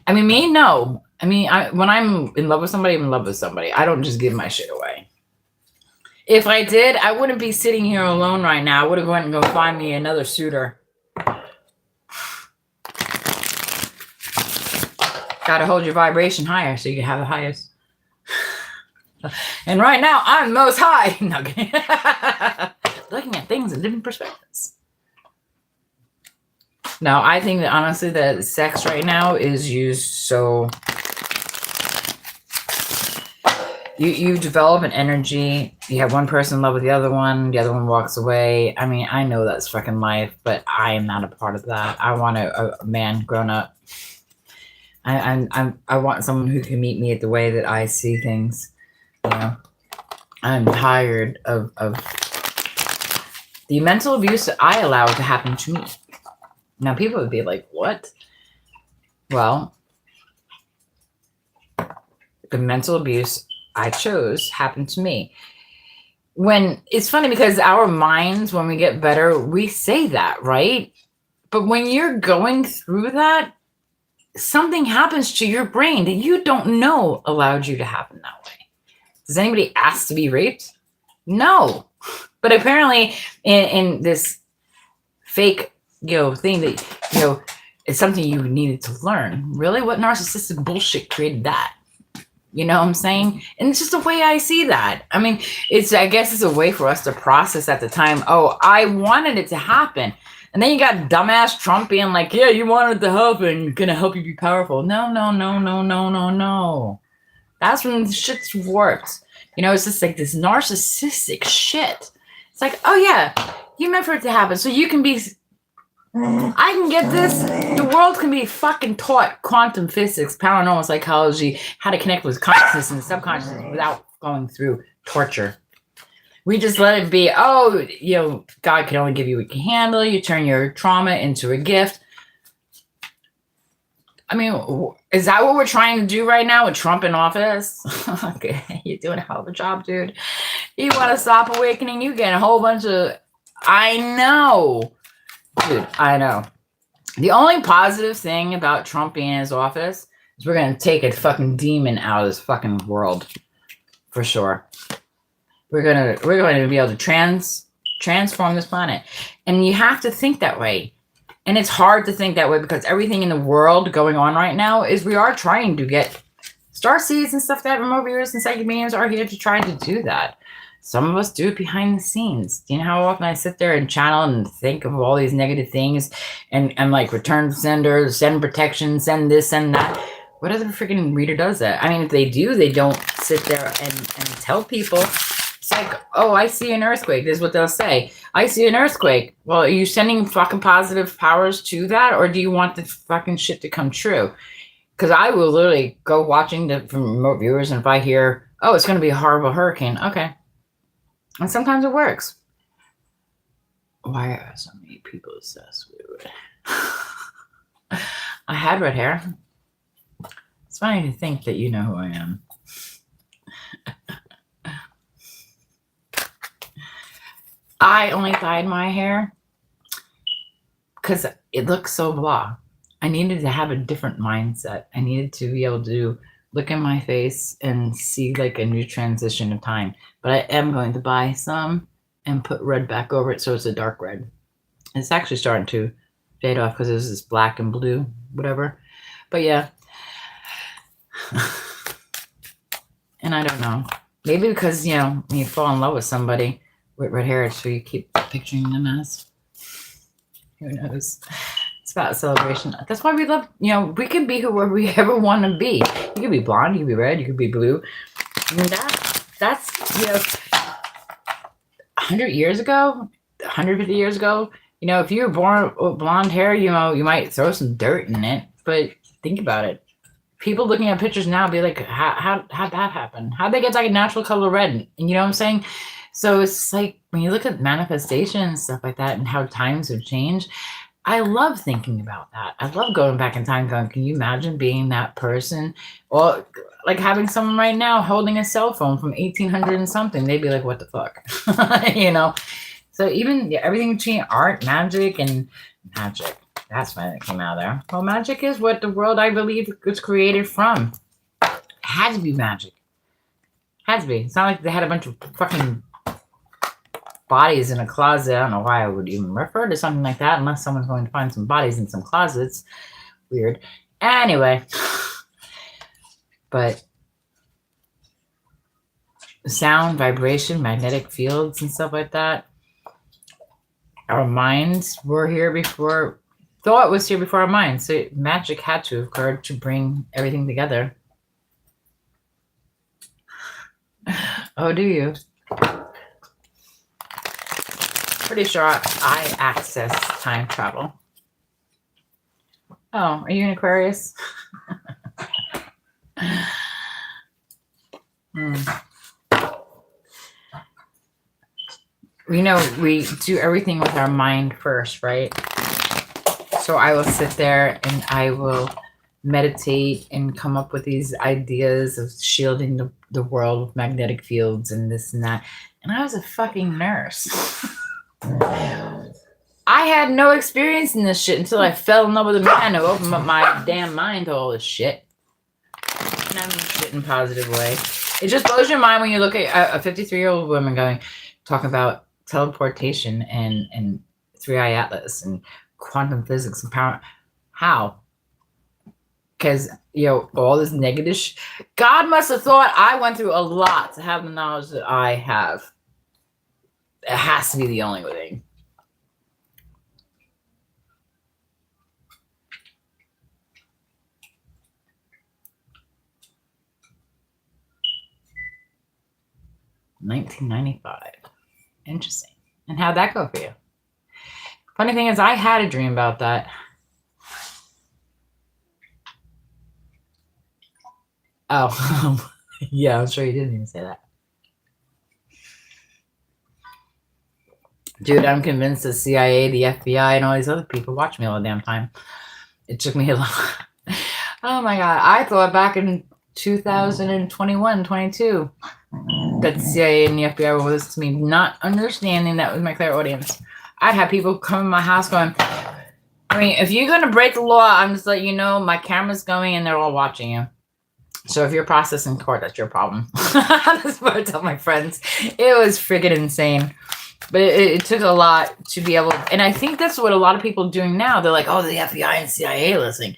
I mean, me, no. I mean, when I'm in love with somebody, I'm in love with somebody. I don't just give my shit away. If I did, I wouldn't be sitting here alone right now. I would have went and go find me another suitor. Gotta hold your vibration higher so you can have the highest. And right now, I'm most high. No, looking at things in different perspectives. No, I think that honestly that sex right now is used so you develop an energy. You have one person in love with the other one walks away. I mean, I know that's fucking life, but I am not a part of that. I want a man grown up. I want someone who can meet me at the way that I see things. You know, I'm tired of the mental abuse that I allow to happen to me. Now, people would be like, what? Well, the mental abuse I chose happened to me. When it's funny because our minds, when we get better, we say that, right? But when you're going through that, something happens to your brain that you don't know allowed you to happen that way. Does anybody ask to be raped? No. But apparently in this fake, thing that, it's something you needed to learn. Really? What narcissistic bullshit created that? You know what I'm saying? And it's just the way I see that. I mean, I guess it's a way for us to process at the time. Oh, I wanted it to happen. And then you got dumbass Trump being like, yeah, you wanted it to happen. Gonna help you be powerful. No. That's when the shit's warped. It's just like this narcissistic shit. It's like, oh yeah, you meant for it to happen. So you can be, I can get this. The world can be fucking taught quantum physics, paranormal psychology, how to connect with consciousness and the subconscious without going through torture. We just let it be, God can only give you what you can handle. You turn your trauma into a gift. I mean, is that what we're trying to do right now with Trump in office? Okay, you're doing a hell of a job, dude. You want to stop awakening, you get a whole bunch of... I know. Dude, I know. The only positive thing about Trump being in his office is we're going to take a fucking demon out of this fucking world. For sure. We're going to be able to transform this planet. And you have to think that way. And it's hard to think that way because everything in the world going on right now is we are trying to get starseeds and stuff that remote viewers and psychic mediums are here to try to do that. Some of us do it behind the scenes. Do you know how often I sit there and channel and think of all these negative things and like return sender, send protection, send this, send that? What other freaking reader does that? I mean, if they do, they don't sit there and tell people. It's like, oh, I see an earthquake. This is what they'll say. I see an earthquake. Well, are you sending fucking positive powers to that? Or do you want the fucking shit to come true? Because I will literally go watching from remote viewers. And if I hear, oh, it's going to be a horrible hurricane. Okay. And sometimes it works. Why are so many people obsessed with it? I had red hair. It's funny to think that you know who I am. I only dyed my hair because it looks so blah. I needed to have a different mindset. I needed to be able to look in my face and see like a new transition of time. But I am going to buy some and put red back over it so it's a dark red. It's actually starting to fade off because there's this black and blue, whatever. But yeah. And I don't know. Maybe because, when you fall in love with somebody with red hair, so you keep picturing them as. Who knows? It's about celebration. That's why we love, we can be whoever we ever want to be. You could be blonde, you could be red, you could be blue. I mean, that's 100 years ago, 150 years ago, if you were born with blonde hair, you might throw some dirt in it. But think about it. People looking at pictures now be like, how'd that happen? How'd they get like a natural color red? And you know what I'm saying? So it's like when you look at manifestation and stuff like that and how times have changed, I love thinking about that. I love going back in time going, can you imagine being that person? Or like having someone right now holding a cell phone from 1800 and something. They'd be like, what the fuck? So even everything between art, magic, and magic. That's when it came out of there. Well, magic is what the world, I believe, was created from. It had to be magic. Had to be. It's not like they had a bunch of fucking bodies in a closet. I don't know why I would even refer to something like that unless someone's going to find some bodies in some closets. Weird. Anyway. But sound, vibration, magnetic fields, and stuff like that. Our minds were here before. Thought was here before our minds. So magic had to have occurred to bring everything together. Oh, do you? Pretty sure I access time travel. Oh, are you an Aquarius? We do everything with our mind first, right? So I will sit there and I will meditate and come up with these ideas of shielding the world with magnetic fields and this and that. And I was a fucking nurse. I had no experience in this shit until I fell in love with a man who opened up my damn mind to all this shit. And I mean shit in a positive way. It just blows your mind when you look at a 53-year-old woman talking about teleportation and 3-eye atlas and quantum physics and power. How? Because, all this negative God must have thought I went through a lot to have the knowledge that I have. It has to be the only thing. $1995. Interesting. And how'd that go for you? Funny thing is, I had a dream about that. Oh, yeah, I'm sure you didn't even say that. Dude, I'm convinced the CIA, the FBI, and all these other people watch me all the damn time. It took me a lot. Oh my God. I thought back in 2021, 22, that the CIA and the FBI were listening to me, not understanding that was my clairaudience. I'd have people come in my house going, if you're going to break the law, I'm just letting you know my camera's going and they're all watching you. So if you're processing court, that's your problem. That's what I tell my friends. It was freaking insane. But it took a lot to be able, and I think that's what a lot of people are doing now. They're like, oh, the FBI and CIA listening.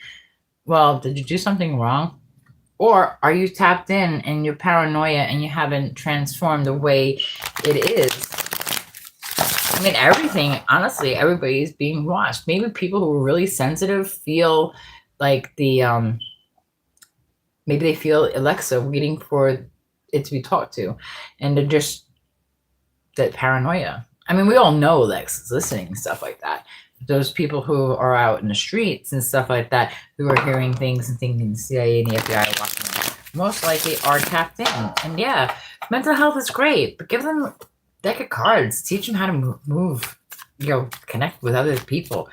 Well, did you do something wrong? Or are you tapped in and you're paranoia and you haven't transformed the way it is? I mean, everything, honestly, everybody's being watched. Maybe people who are really sensitive feel like maybe they feel Alexa waiting for it to be talked to. And they're just that paranoia. I mean, we all know Alexa's listening and stuff like that. Those people who are out in the streets and stuff like that, who are hearing things and thinking the CIA and the FBI are watching them, most likely are tapped in. And yeah, mental health is great, but give them a deck of cards. Teach them how to move, connect with other people.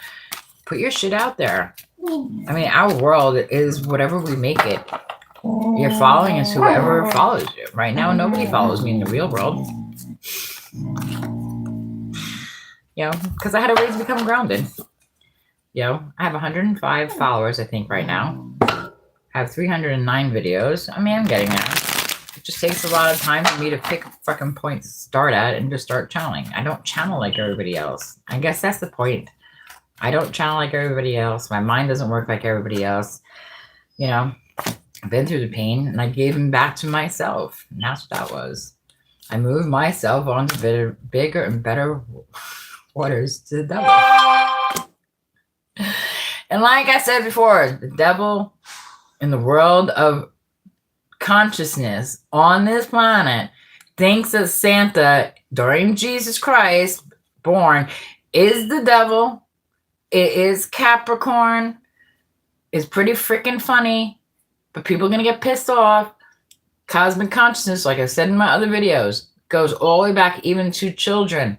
Put your shit out there. I mean, our world is whatever we make it. Your following is whoever follows you. Right now, nobody follows me in the real world. Because I had a way to become grounded. I have 105 followers, I think, right now. I have 309 videos. I mean, I'm getting there. It just takes a lot of time for me to pick a fucking point to start at and just start channeling. I don't channel like everybody else. I guess that's the point. I don't channel like everybody else. My mind doesn't work like everybody else. I've been through the pain, and I gave them back to myself. And that's what that was. I moved myself onto bigger and better waters to the devil. And like I said before, the devil in the world of consciousness on this planet thinks that Santa, during Jesus Christ born, is the devil. It is Capricorn. It's pretty freaking funny, but people are going to get pissed off. Cosmic consciousness, like I said in my other videos, goes all the way back even to children.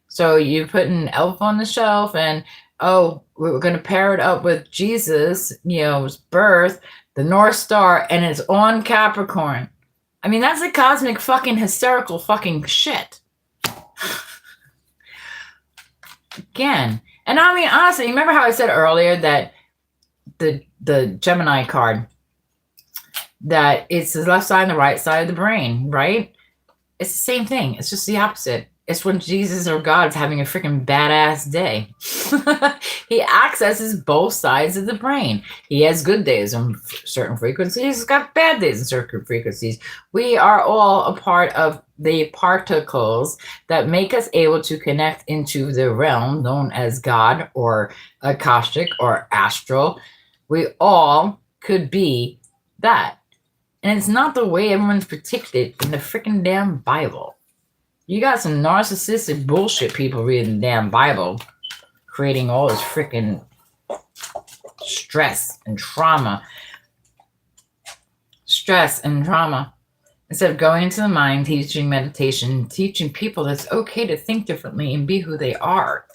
So you put an elf on the shelf and, oh, we're going to pair it up with Jesus, his birth, the North Star, and it's on Capricorn. I mean, that's a cosmic fucking hysterical fucking shit. Again. And I mean, honestly, remember how I said earlier that the Gemini card, that it's the left side and the right side of the brain, right? It's the same thing. It's just the opposite. It's when Jesus or God's having a freaking badass day. He accesses both sides of the brain. He has good days on certain frequencies. He's got bad days on certain frequencies. We are all a part of the particles that make us able to connect into the realm known as God or Akashic or astral. We all could be that. And it's not the way everyone's predicted in the freaking damn Bible. You got some narcissistic bullshit people reading the damn Bible, creating all this freaking stress and trauma. Instead of going into the mind, teaching meditation, teaching people that it's okay to think differently and be who they are.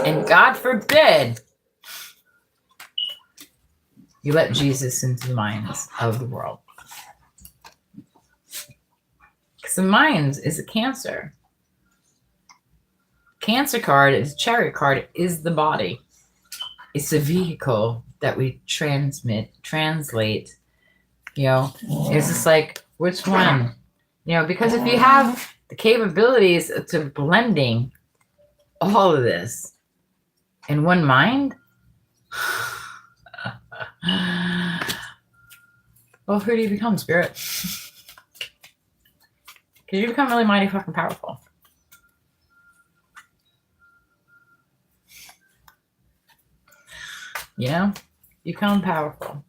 And God forbid you let Jesus into the minds of the world. Because the mind is a Cancer. Cancer card is chariot card is the body. It's the vehicle that we translate. It's just like, which one? Because if you have the capabilities to blending all of this in one mind, well, who do you become, Spirit? Because you become really mighty fucking powerful. You become powerful.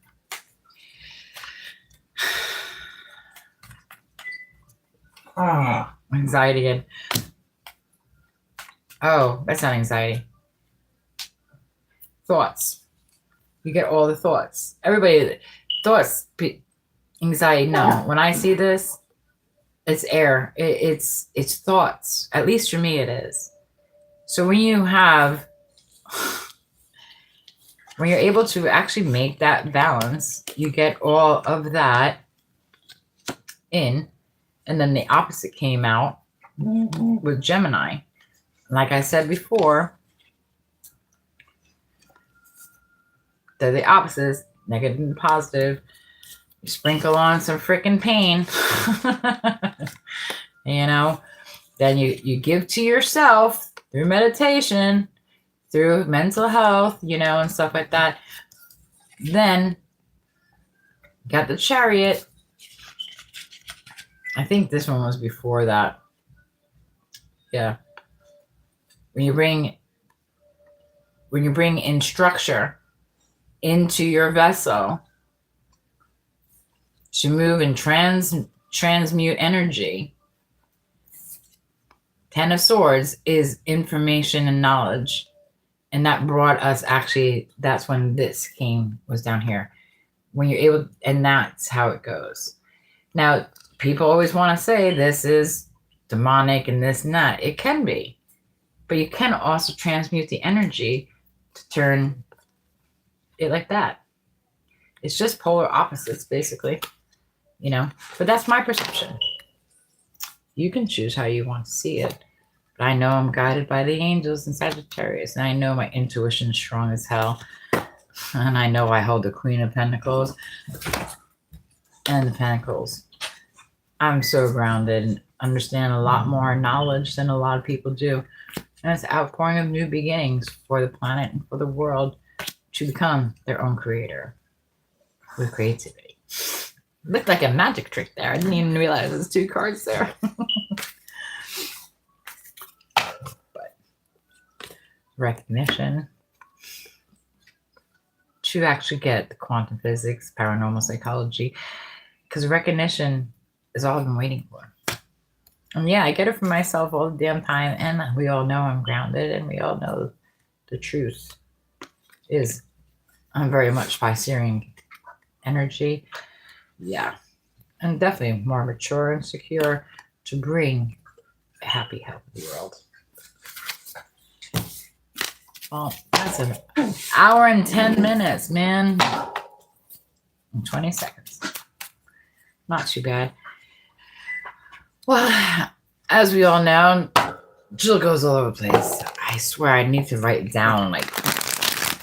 Anxiety again. Oh, that's not anxiety. Thoughts. You get all the thoughts. Everybody, thoughts, anxiety. No, when I see this, it's air. It's thoughts. At least for me, it is. So when you're able to actually make that balance, you get all of that in, and then the opposite came out with Gemini. Like I said before, they're the opposites, negative and positive. You sprinkle on some freaking pain, then you give to yourself through meditation, through mental health, and stuff like that. Then got the Chariot. I think this one was before that. Yeah. When you bring in structure into your vessel to move and transmute energy, Ten of Swords is information and knowledge. And that brought us, actually, that's when this was down here. When you're able, and that's how it goes. Now, people always want to say this is demonic and this and that. It can be. But you can also transmute the energy to turn it like that. It's just polar opposites, basically. But that's my perception. You can choose how you want to see it. But I know I'm guided by the angels in Sagittarius. And I know my intuition is strong as hell. And I know I hold the Queen of Pentacles and the Pentacles. I'm so grounded and understand a lot more knowledge than a lot of people do. And it's outpouring of new beginnings for the planet and for the world to become their own creator with creativity. Looked like a magic trick there. I didn't even realize there's 2 cards there. But recognition. to actually get the quantum physics, paranormal psychology, because recognition is all I've been waiting for. And yeah, I get it for myself all the damn time, and we all know I'm grounded, and we all know the truth is I'm very much Piscean energy. Yeah, and definitely more mature and secure to bring a happy, healthy world. Well, that's an hour and 10 minutes, man. And 20 seconds. Not too bad. Well, as we all know, Jill goes all over the place. I swear I need to write down like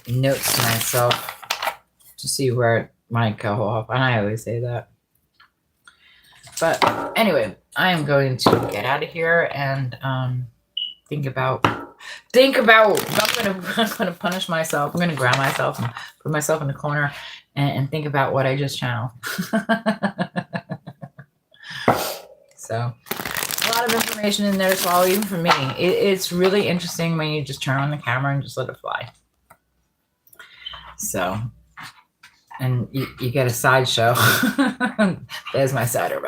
notes to myself to see where it might go off. And I always say that. But anyway, I am going to get out of here and think about I'm gonna punish myself. I'm gonna grab myself and put myself in the corner and think about what I just channeled. So a lot of information in there to swallow, even for me. It's really interesting when you just turn on the camera and just let it fly. So, and you get a sideshow. There's my cider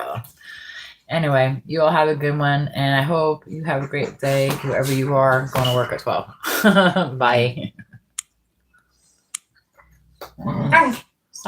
Anyway, you all have a good one, and I hope you have a great day, whoever you are, going to work as well. Bye.